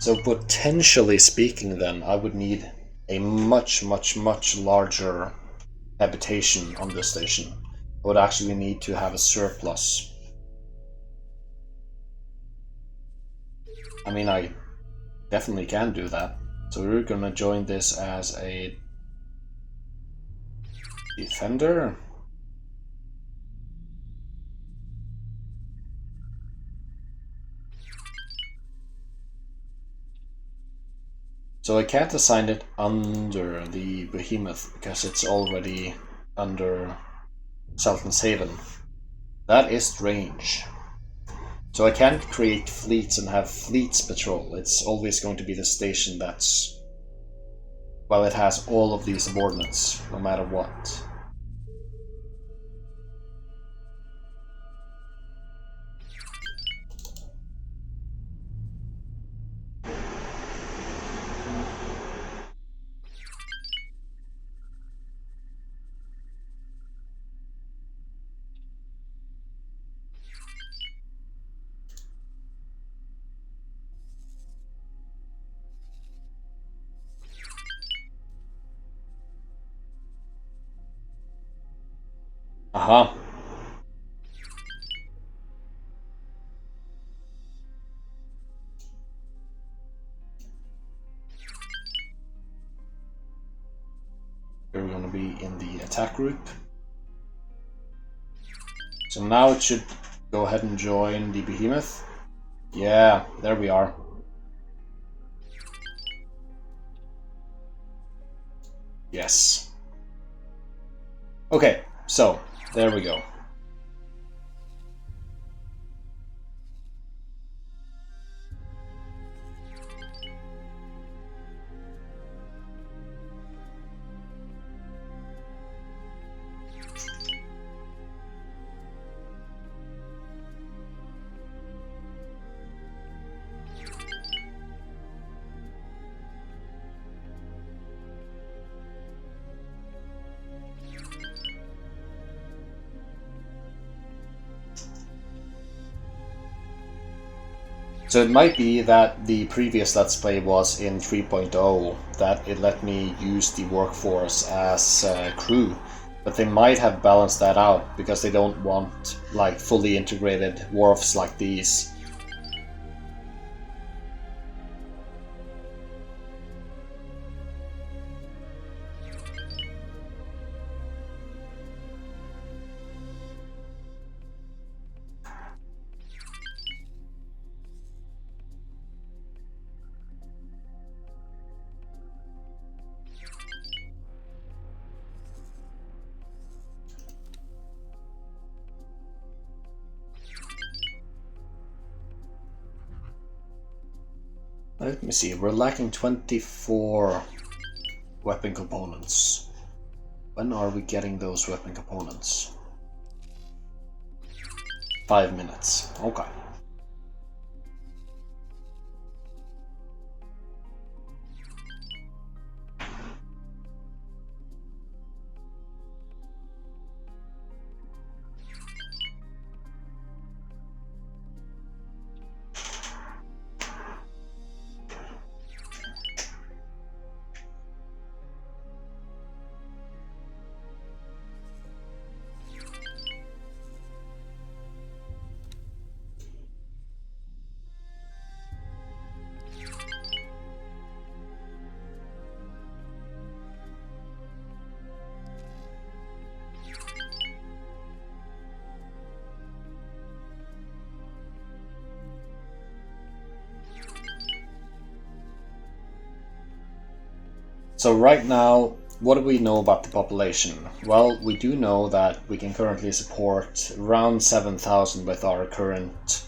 [SPEAKER 1] So potentially speaking then, I would need a much larger habitation on this station. I would actually need to have a surplus. I mean, I definitely can do that. So we're gonna join this as a defender. So I can't assign it under the Behemoth because it's already under Sultan's Haven. That is strange. So I can't create fleets and have fleets patrol. It's always going to be the station that's... well, it has all of these subordinates, no matter what. Aha. We're going to be in the attack group. So now it should go ahead and join the Behemoth. Yeah, there we are. Yes. Okay, so there we go. So it might be that the previous Let's Play was in 3.0, that it let me use the workforce as crew, but they might have balanced that out because they don't want like fully integrated wharfs like these. Let me see, we're lacking 24 weapon components. When are we getting those weapon components? 5 minutes. Okay. So right now, what do we know about the population? Well, we do know that we can currently support around 7,000 with our current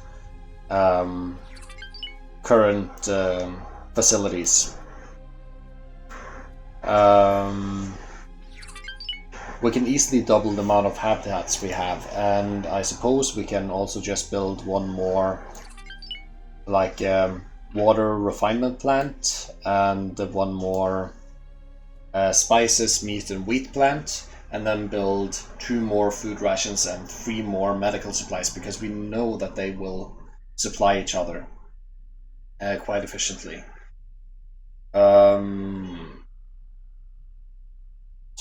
[SPEAKER 1] facilities. We can easily double the amount of habitats we have, and I suppose we can also just build one more like water refinement plant and one more spices, meat and wheat plant, and then build 2 more food rations and 3 more medical supplies, because we know that they will supply each other quite efficiently. So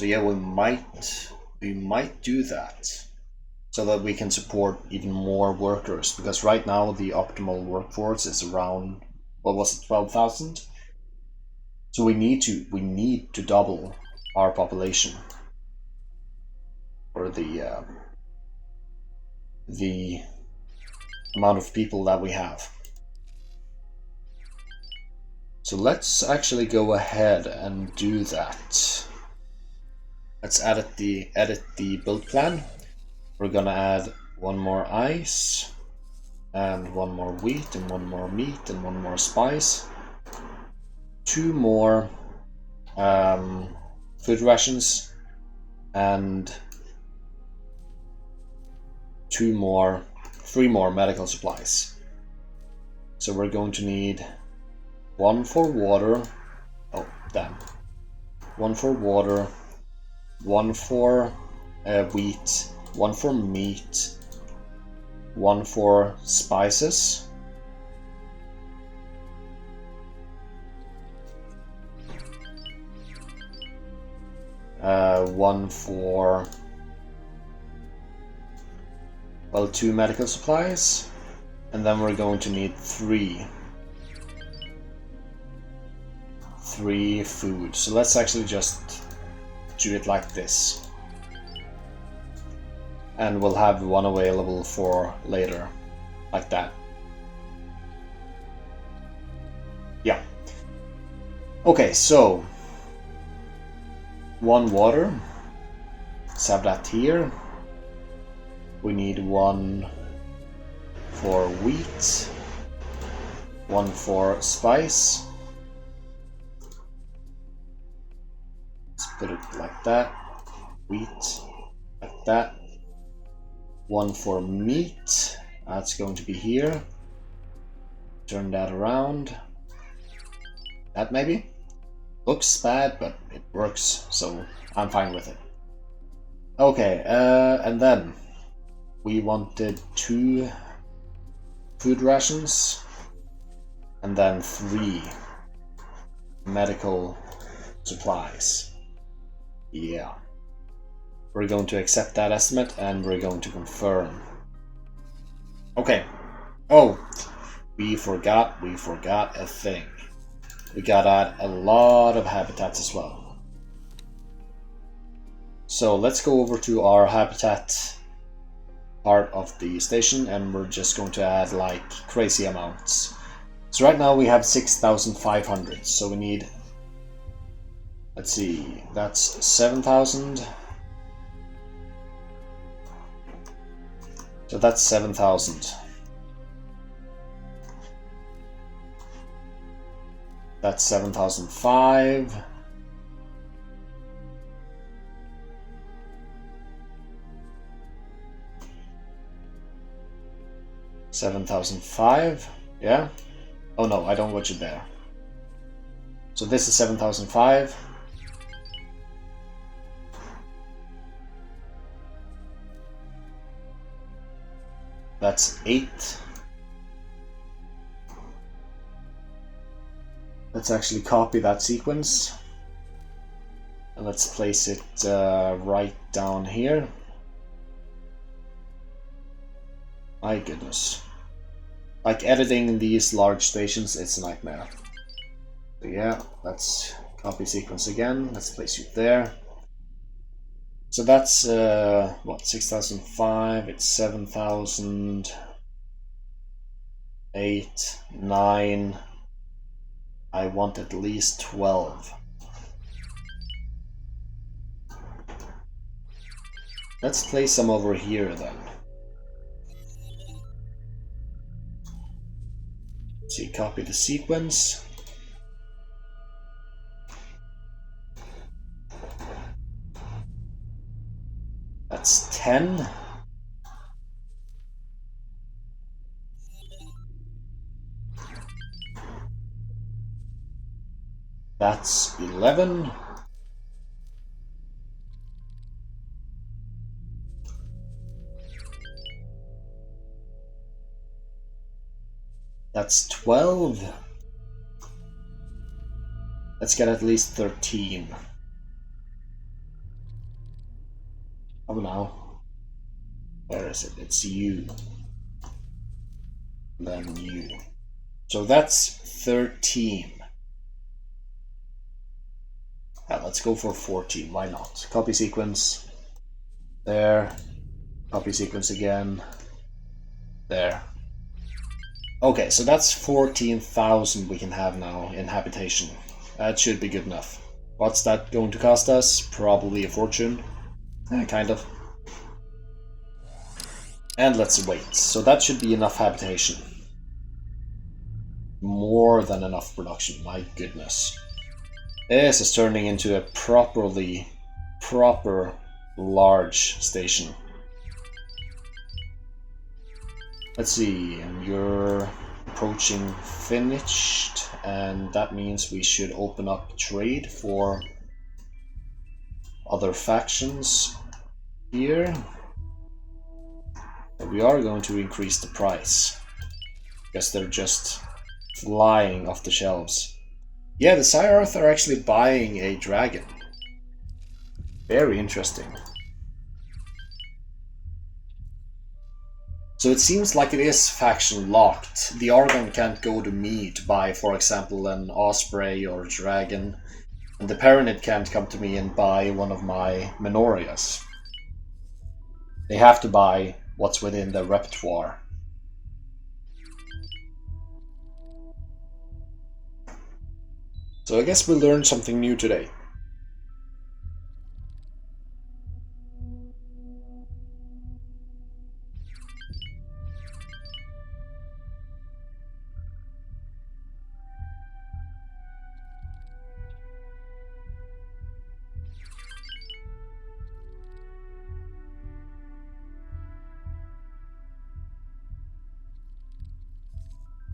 [SPEAKER 1] yeah, we might do that so that we can support even more workers, because right now the optimal workforce is around, what was it, 12,000? So we need to double our population for the amount of people that we have. So let's actually go ahead and do that. Let's edit the build plan. We're gonna add 1 more ice, and 1 more wheat, and 1 more meat, and 1 more spice. 2 more food rations, and 3 more medical supplies. So we're going to need 1 for water. Oh, damn. 1 for water, 1 for wheat, 1 for meat, 1 for spices, 1 for, well, 2 medical supplies, and then we're going to need 3 food. So let's actually just do it like this, and we'll have 1 available for later, like that. Yeah. Okay, so 1 water, let's have that here. We need 1 for wheat, 1 for spice. Let's put it like that. Wheat, like that. 1 for meat, that's going to be here. Turn that around. That maybe? Looks bad, but it works, so I'm fine with it. Okay, and then we wanted 2 food rations. And then 3 medical supplies. Yeah. We're going to accept that estimate and we're going to confirm. Okay. Oh, we forgot a thing. We gotta add a lot of habitats as well. So let's go over to our habitat part of the station and we're just going to add like crazy amounts. So right now we have 6,500, so we need, let's see, that's 7,000. So that's 7,000. That's 7,005. $7,005, yeah? Oh no, I don't want you there. So this is 7,005. That's 8. Let's actually copy that sequence. And let's place it right down here. My goodness. Like editing these large stations, it's a nightmare. So yeah, let's copy sequence again. Let's place you there. So that's what, 6,005, it's 7,000, 8, 9. I want at least 12. Let's place some over here then. So you copy the sequence. That's 10. That's 11. That's 12. Let's get at least 13. Oh no. Where is it? It's you. Then you. So that's 13. Yeah, let's go for 14. Why not? Copy sequence. There. Copy sequence again. There. Okay, so that's 14,000 we can have now in habitation. That should be good enough. What's that going to cost us? Probably a fortune. Kind of. And let's wait. So that should be enough habitation. More than enough production, my goodness. This is turning into a proper large station. Let's see, and you're approaching finished, and that means we should open up trade for other factions here. But we are going to increase the price, because they're just flying off the shelves. Yeah, the Syrarth are actually buying a dragon. Very interesting. So it seems like it is faction locked. The Argon can't go to me to buy, for example, an Osprey or a dragon. And the Paranid can't come to me and buy one of my Menorias. They have to buy what's within their repertoire. So I guess we learned something new today.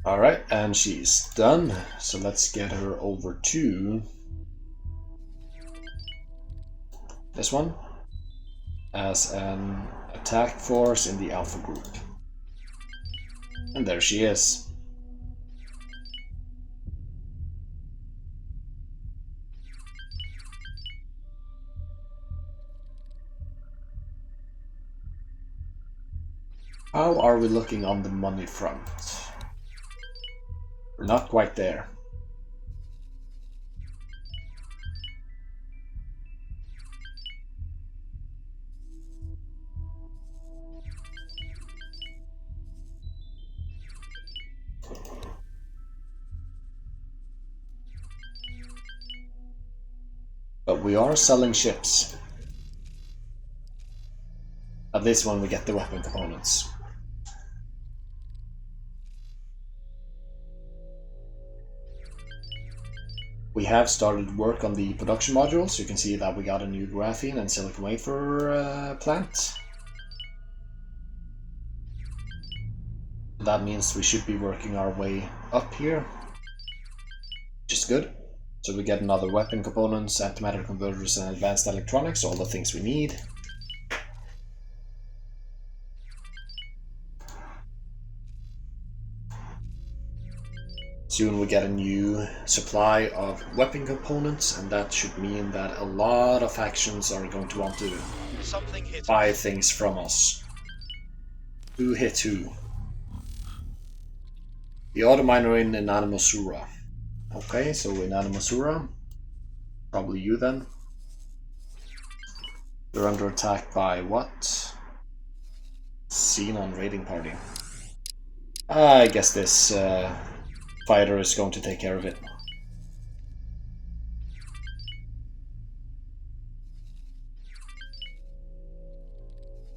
[SPEAKER 1] Alright, and she's done. So let's get her over to this one as an attack force in the Alpha group. And there she is. How are we looking on the money front? We're not quite there. But we are selling ships. At least when we get the weapon components. We have started work on the production modules. You can see that we got a new graphene and silicon wafer plant. That means we should be working our way up here, which is good. So we get another weapon components, antimatter converters, and advanced electronics, all the things we need. Soon we get a new supply of weapon components, and that should mean that a lot of factions are going to want to buy things from us. Who hit who? The autominer in Animosura. Okay, so in Animosura, probably you then. You're under attack by what? Xenon raiding party. I guess this fighter is going to take care of it.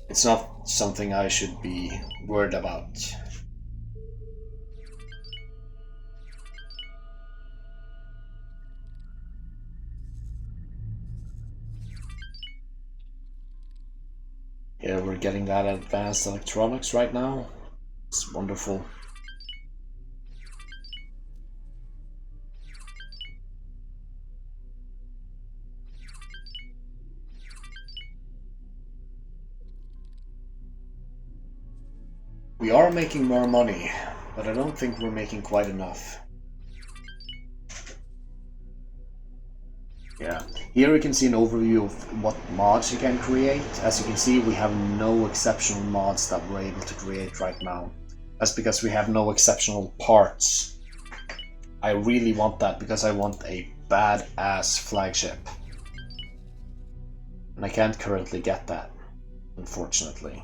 [SPEAKER 1] It's not something I should be worried about. Yeah, we're getting that advanced electronics right now. It's wonderful. We are making more money, but I don't think we're making quite enough. Yeah, here we can see an overview of what mods you can create. As you can see, we have no exceptional mods that we're able to create right now. That's because we have no exceptional parts. I really want that because I want a badass flagship. And I can't currently get that, unfortunately.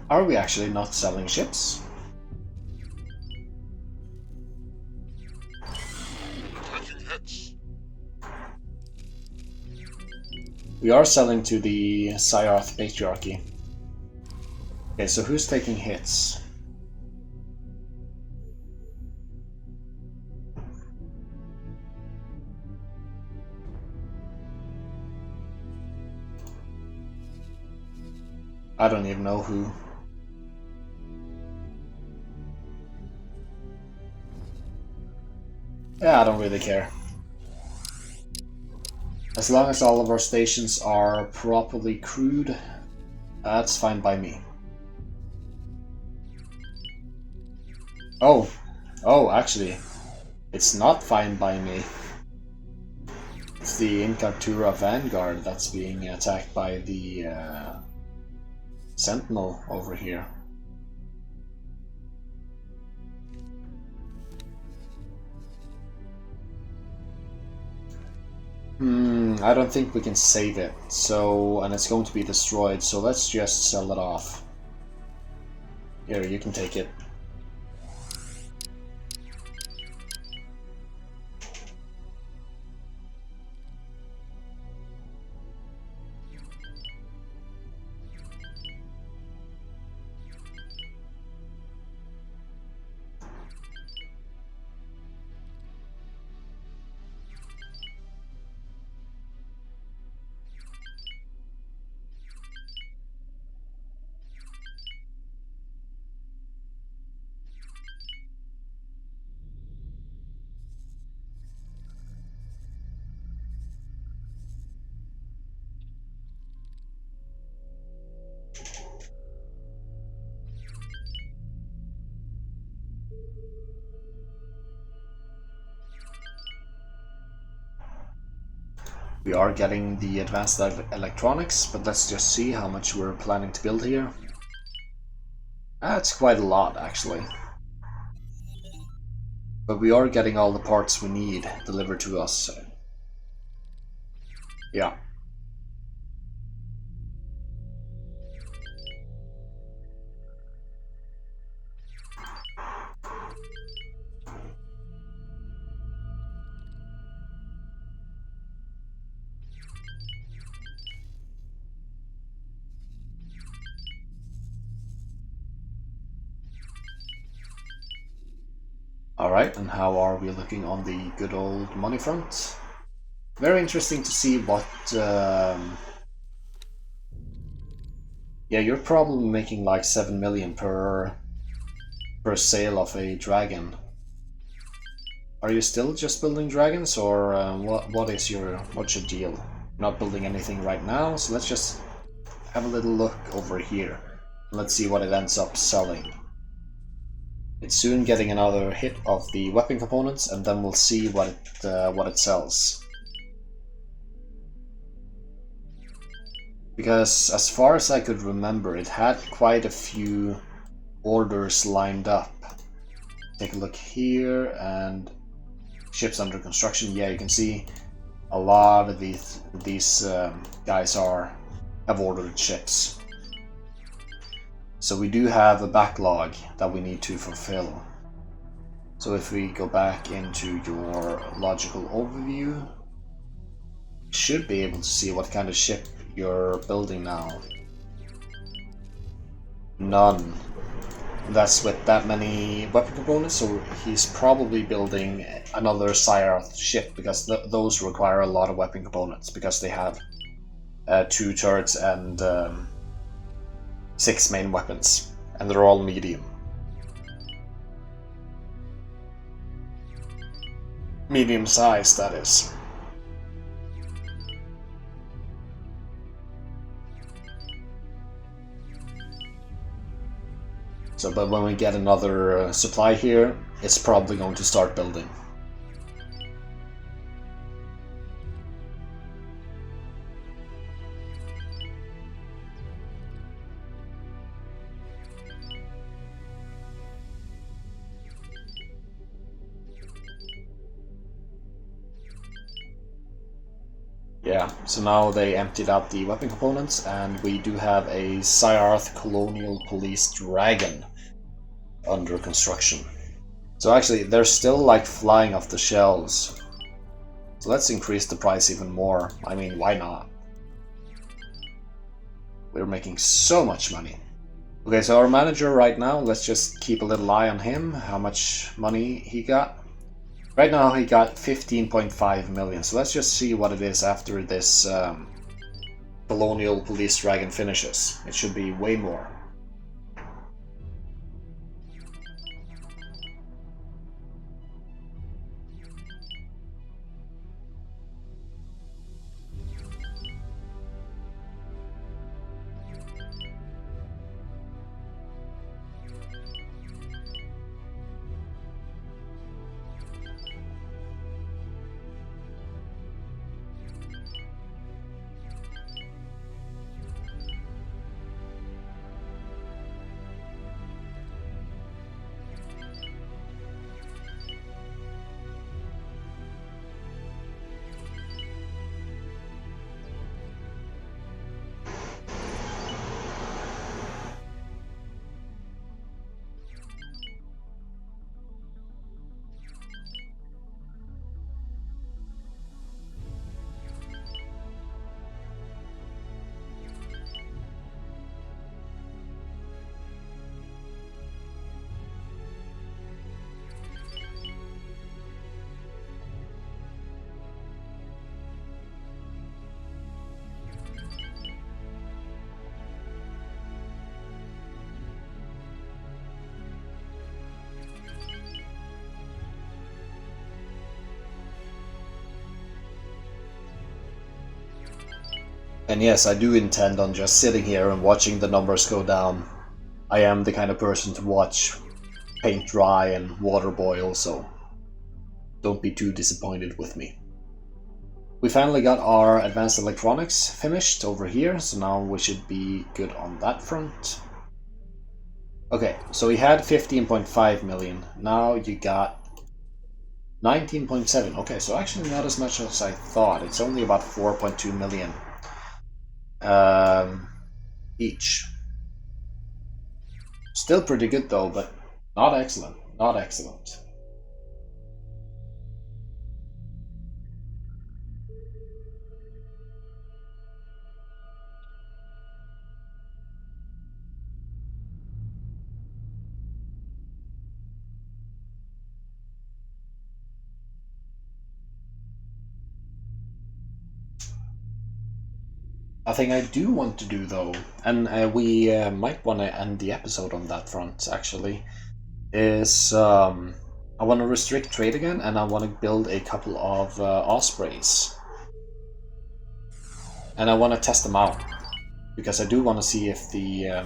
[SPEAKER 1] Are we actually not selling ships? We are selling to the Scyarth Patriarchy. Okay, so who's taking hits? I don't even know who. Yeah, I don't really care. As long as all of our stations are properly crewed, that's fine by me. Oh, actually, it's not fine by me. It's the Incartura Vanguard that's being attacked by the Sentinel over here. I don't think we can save it, so, and it's going to be destroyed, so let's just sell it off. Here, you can take it. We are getting the advanced electronics, but let's just see how much we're planning to build here. That's quite a lot, actually. But we are getting all the parts we need delivered to us. So. Yeah. Alright, and how are we looking on the good old money front? Very interesting to see what... Yeah, you're probably making like 7 million per sale of a dragon. Are you still just building dragons, or what's your deal? Not building anything right now, so let's just have a little look over here. Let's see what it ends up selling. It's soon getting another hit of the weapon components, and then we'll see what it sells. Because as far as I could remember, it had quite a few orders lined up. Take a look here, and ships under construction. Yeah, you can see a lot of these guys have ordered ships. So we do have a backlog that we need to fulfill. So if we go back into your logical overview, you should be able to see what kind of ship you're building now. None. That's with that many weapon components, so he's probably building another Syrah ship, because those require a lot of weapon components, because they have 2 turrets and 6 main weapons, and they're all medium. Medium size, that is. So, but when we get another supply here, it's probably going to start building. Yeah, so now they emptied out the weapon components, and we do have a Syrah Colonial Police Dragon under construction. So actually, they're still like flying off the shelves. So let's increase the price even more. I mean, why not? We're making so much money. Okay, so our manager right now, let's just keep a little eye on him, how much money he got. Right now he got 15.5 million, so let's just see what it is after this Colonial Police Dragon finishes. It should be way more. And yes, I do intend on just sitting here and watching the numbers go down. I am the kind of person to watch paint dry and water boil, so don't be too disappointed with me. We finally got our advanced electronics finished over here, so now we should be good on that front. Okay, so we had 15.5 million, now you got 19.7. Okay, so actually not as much as I thought. It's only about 4.2 million each. Still pretty good though, but not excellent. Not excellent. A thing I do want to do though, and we might want to end the episode on that front actually, is I want to restrict trade again, and I want to build a couple of ospreys. And I want to test them out, because I do want to see if the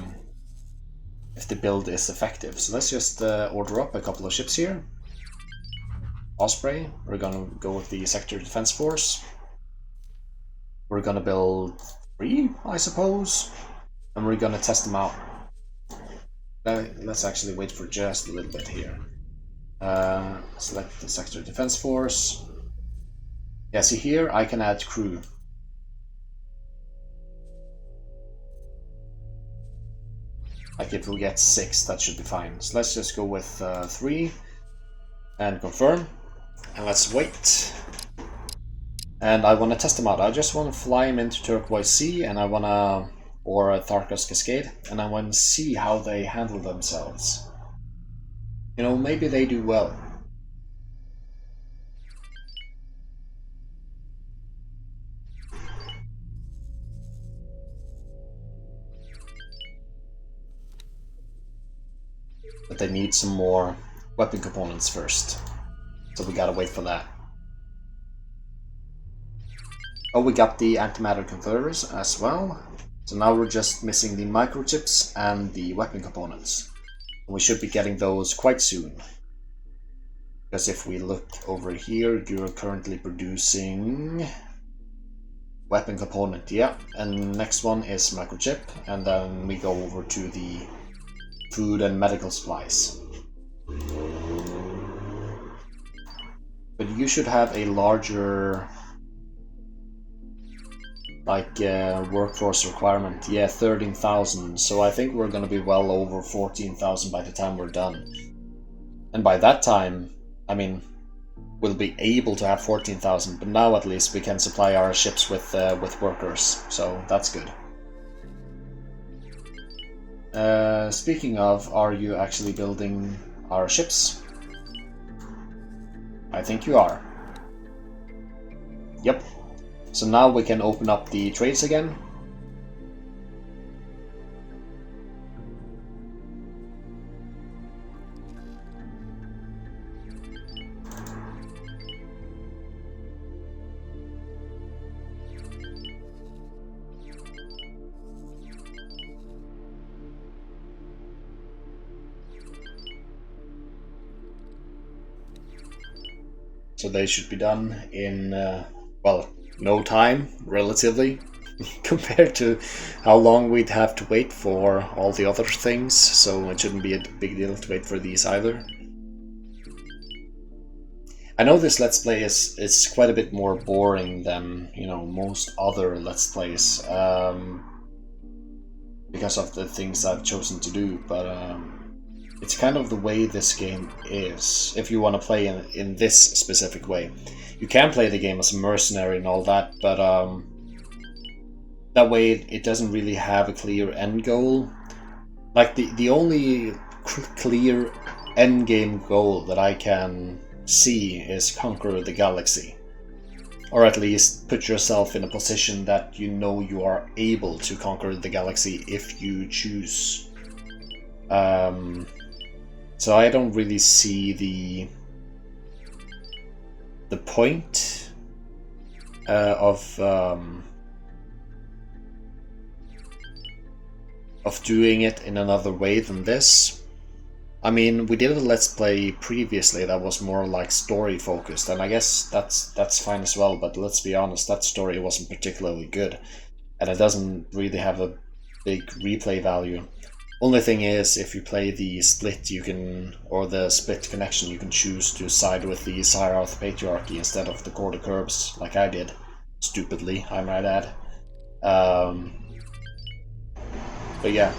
[SPEAKER 1] build is effective. So let's just order up a couple of ships here. Osprey, we're gonna go with the Sector Defense Force. We're gonna build 3, I suppose, and we're gonna test them out. Let's actually wait for just a little bit here. Select the Sector Defense Force. Yeah, see here, I can add crew. Like if we get 6, that should be fine. So let's just go with 3 and confirm. And let's wait. And I want to test them out. I just want to fly them into Turquoise Sea, and I want to, or Tharkas Cascade, and I want to see how they handle themselves. You know, maybe they do well. But they need some more weapon components first. So we gotta wait for that. Oh, we got the antimatter converters as well. So now we're just missing the microchips and the weapon components. And we should be getting those quite soon. Because if we look over here, you're currently producing weapon component, yeah. And next one is microchip, and then we go over to the food and medical supplies. But you should have a larger workforce requirement. Yeah, 13,000. So I think we're going to be well over 14,000 by the time we're done. And by that time, I mean, we'll be able to have 14,000. But now at least we can supply our ships with workers. So that's good. Speaking of, are you actually building our ships? I think you are. Yep. So now we can open up the trades again. So they should be done in, well, no time, relatively, compared to how long we'd have to wait for all the other things, so it shouldn't be a big deal to wait for these either. I know this Let's Play is quite a bit more boring than, you know, most other Let's Plays, because of the things I've chosen to do, but it's kind of the way this game is, if you want to play in this specific way. You can play the game as a mercenary and all that, but that way it doesn't really have a clear end goal. Like, the only clear end game goal that I can see is conquer the galaxy. Or at least put yourself in a position that you know you are able to conquer the galaxy if you choose. So I don't really see the point of of doing it in another way than this. I mean, we did a Let's Play previously that was more like story focused, and I guess that's fine as well, but let's be honest, that story wasn't particularly good, and it doesn't really have a big replay value. Only thing is, if you play the split, you can, or the split connection, you can choose to side with the Sirath Patriarchy instead of the Quarter Curbs, like I did. Stupidly, I might add. But yeah.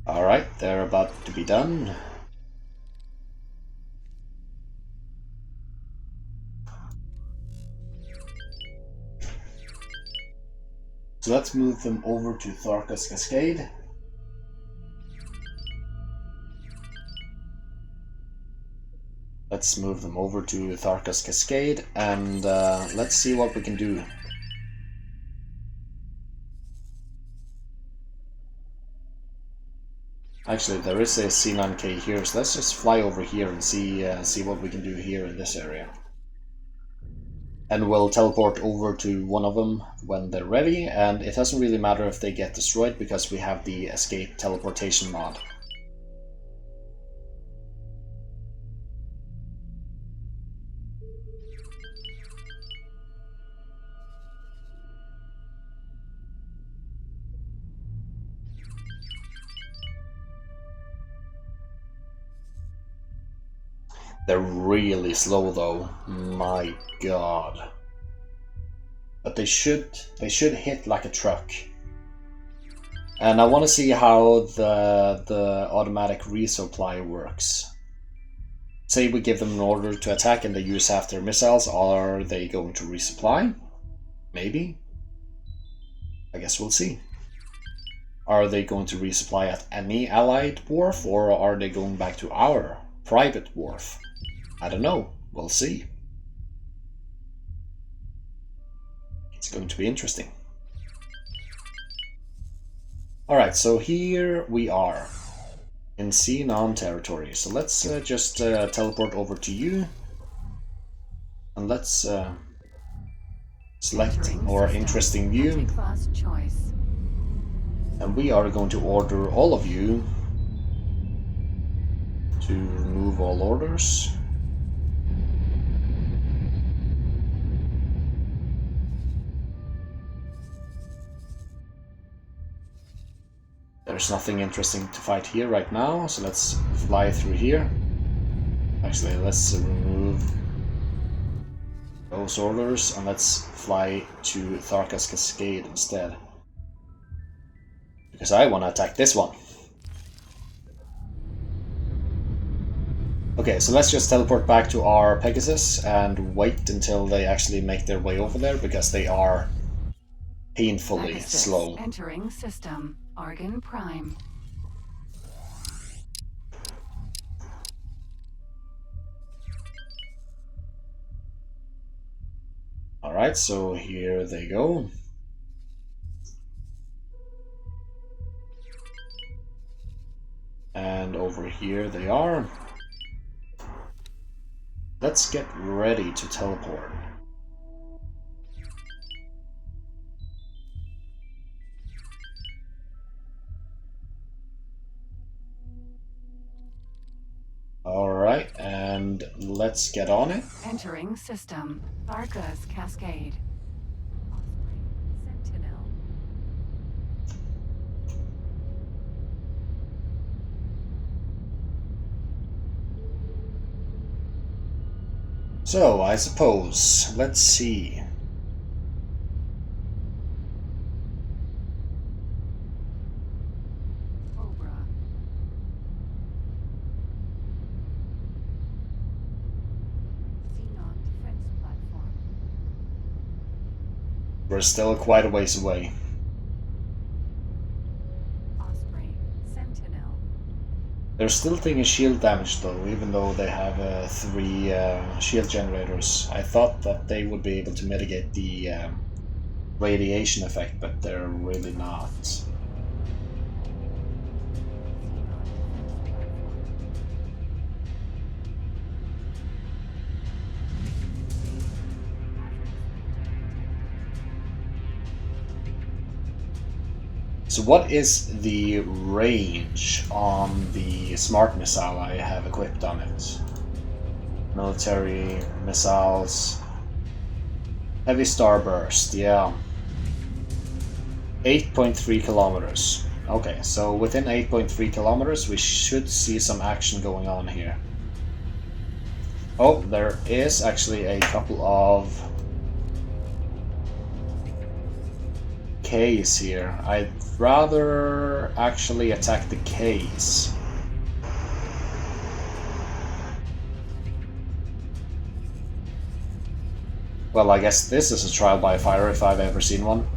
[SPEAKER 1] Alright, they're about to be done. So let's move them over to Tharka's Cascade. Let's move them over to Tharka's Cascade, and let's see what we can do. Actually, there is a C9K here, so let's just fly over here and see what we can do here in this area. And we'll teleport over to one of them when they're ready, and it doesn't really matter if they get destroyed because we have the escape teleportation mod. They're really slow though, my god. But they should hit like a truck. And I want to see how the automatic resupply works. Say we give them an order to attack and they use half their missiles, are they going to resupply? Maybe. I guess we'll see. Are they going to resupply at any allied wharf, or are they going back to our private wharf? I don't know. We'll see. It's going to be interesting. Alright, so here we are in Xenon territory. So let's just teleport over to you. And let's select our interesting view. And we are going to order all of you to remove all orders. There's nothing interesting to fight here right now, so let's fly through here. Actually, let's remove those orders and let's fly to Tharka's Cascade instead. Because I want to attack this one. Okay, so let's just teleport back to our Pegasus and wait until they actually make their way over there, because they are painfully
[SPEAKER 3] Pegasus
[SPEAKER 1] slow.
[SPEAKER 3] Entering system. Argon Prime.
[SPEAKER 1] Alright, so here they go. And over here they are. Let's get ready to teleport. Alright, and let's get on it.
[SPEAKER 3] Entering system. Tharka's Cascade. Sentinel.
[SPEAKER 1] So, I suppose, let's see.
[SPEAKER 3] Cobra. Xenon defense platform.
[SPEAKER 1] We're still quite a ways away.
[SPEAKER 3] Osprey. Sentinel.
[SPEAKER 1] They're still taking shield damage though, even though they have 3 shield generators. I thought that they would be able to mitigate the radiation effect, but they're really not. So what is the range on the smart missile I have equipped on it? Military missiles. Heavy starburst, yeah. 8.3 kilometers. Okay, so within 8.3 kilometers we should see some action going on here. Oh, there is actually a couple of Ks here. I'd rather actually attack the Ks. Well, I guess this is a trial by fire if I've ever seen one.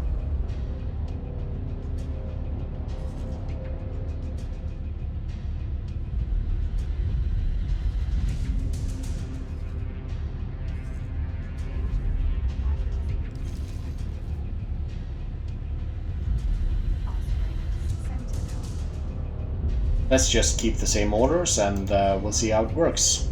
[SPEAKER 1] Let's just keep the same orders and we'll see how it works.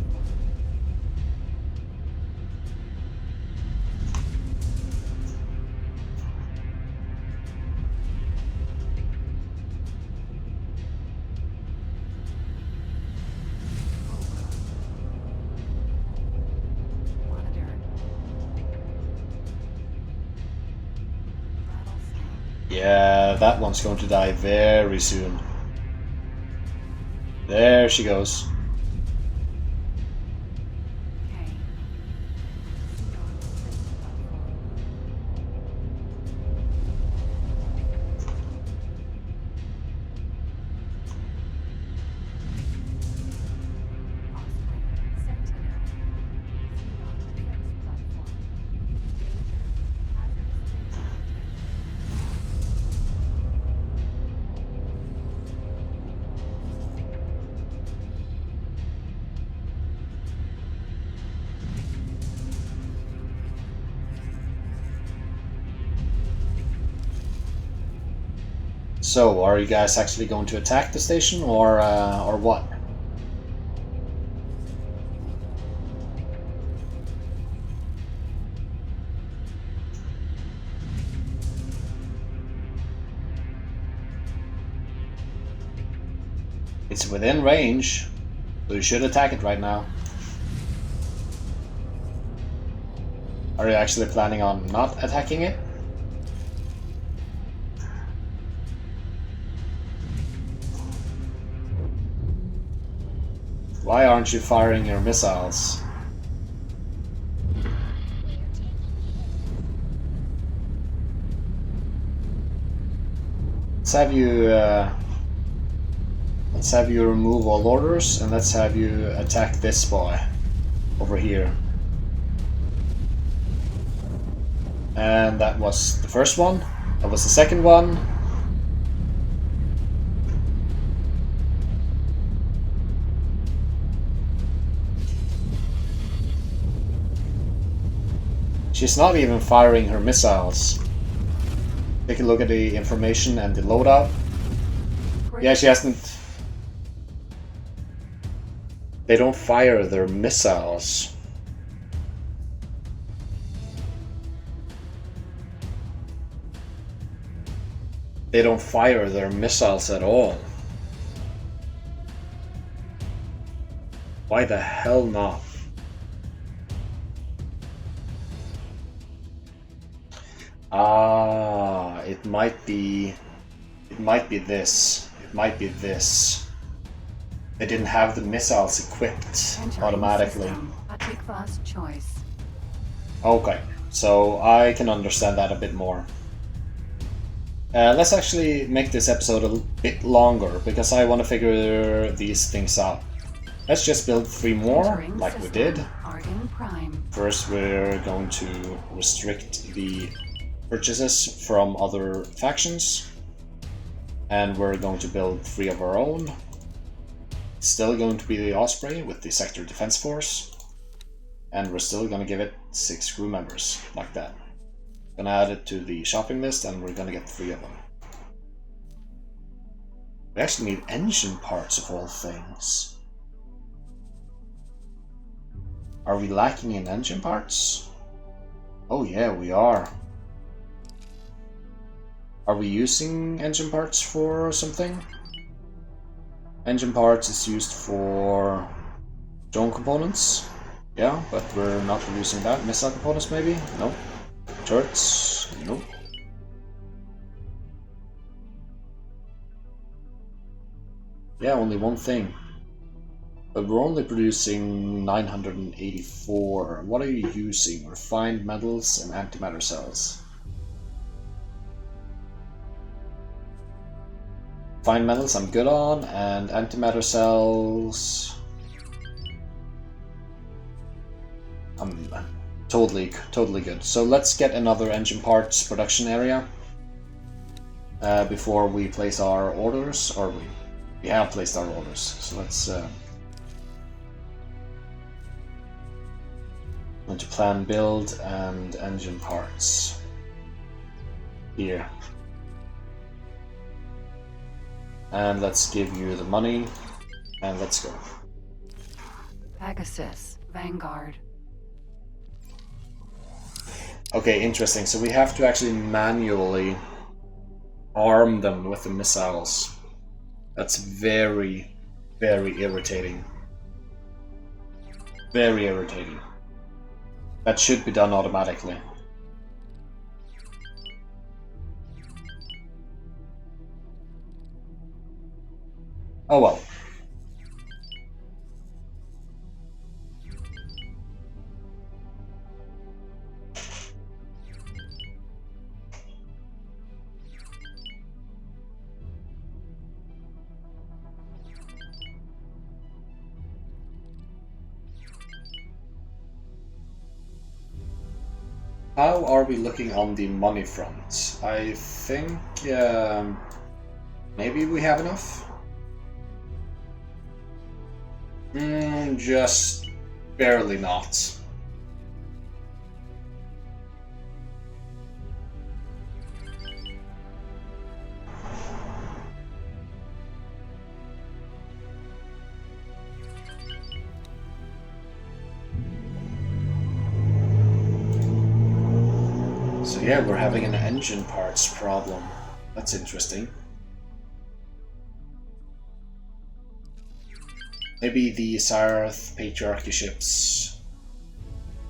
[SPEAKER 1] Yeah, that one's going to die very soon. There she goes. So, are you guys actually going to attack the station, or what? It's within range, so you should attack it right now. Are you actually planning on not attacking it? Why aren't you firing your missiles? Let's have you remove all orders, and let's have you attack this boy over here. And that was the first one. That was the second one. She's not even firing her missiles. Take a look at the information and the loadout. Yeah, she hasn't. They don't fire their missiles. They don't fire their missiles at all. Why the hell not? Ah, it might be this. It might be this. They didn't have the missiles equipped automatically.
[SPEAKER 3] Choice.
[SPEAKER 1] Okay, so I can understand that a bit more. Let's actually make this episode a bit longer, because I want to figure these things out. Let's just build 3 more, like we did. First, we're going to restrict the purchases from other factions, and we're going to build 3 of our own. Still going to be the Osprey with the Sector Defense Force, and we're still going to give it 6 crew members, like that. Gonna add it to the shopping list, and we're gonna get 3 of them. We actually need engine parts of all things. Are we lacking in engine parts? Oh yeah, we are. Are we using engine parts for something? Engine parts is used for drone components. Yeah, but we're not producing that. Missile components maybe? No. Turrets? Nope. Yeah, only one thing. But we're only producing 984. What are you using? Refined metals and antimatter cells. Refined metals I'm good on, and antimatter cells I'm totally good. So let's get another engine parts production area before we place our orders, or we have placed our orders. So let's going to plan build and engine parts here. And let's give you the money, and let's go.
[SPEAKER 3] Pegasus, Vanguard.
[SPEAKER 1] Okay, interesting. So we have to actually manually arm them with the missiles. That's very, very irritating. Very irritating. That should be done automatically. Oh well. How are we looking on the money front? I think maybe we have enough? Just barely not. So yeah, we're having an engine parts problem. That's interesting. Maybe the Sarth Patriarchy ships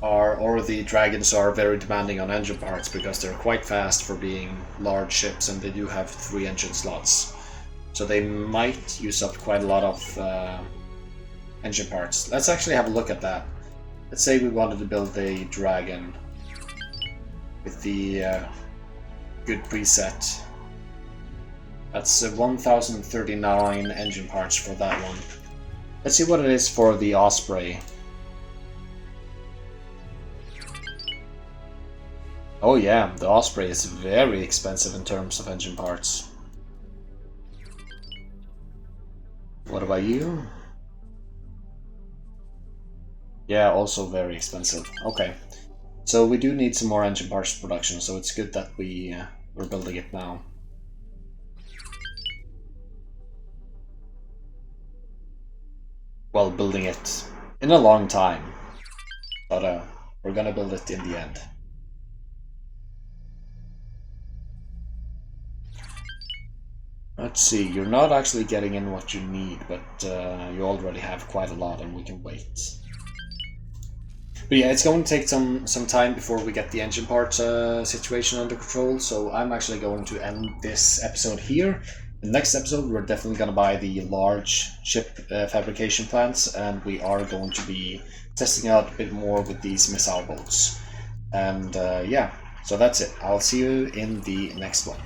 [SPEAKER 1] are, or the Dragons are very demanding on engine parts because they're quite fast for being large ships and they do have 3 engine slots. So they might use up quite a lot of engine parts. Let's actually have a look at that. Let's say we wanted to build a Dragon with the good preset. That's 1039 engine parts for that one. Let's see what it is for the Osprey. Oh yeah, the Osprey is very expensive in terms of engine parts. What about you? Yeah, also very expensive. Okay, so we do need some more engine parts production, so it's good that we're building it now. Well, building it in a long time, but we're gonna build it in the end. Let's see, you're not actually getting in what you need, but you already have quite a lot and we can wait. But yeah, it's going to take some time before we get the engine parts situation under control, so I'm actually going to end this episode here. In the next episode, we're definitely going to buy the large ship fabrication plants, and we are going to be testing out a bit more with these missile boats. And yeah, so that's it. I'll see you in the next one.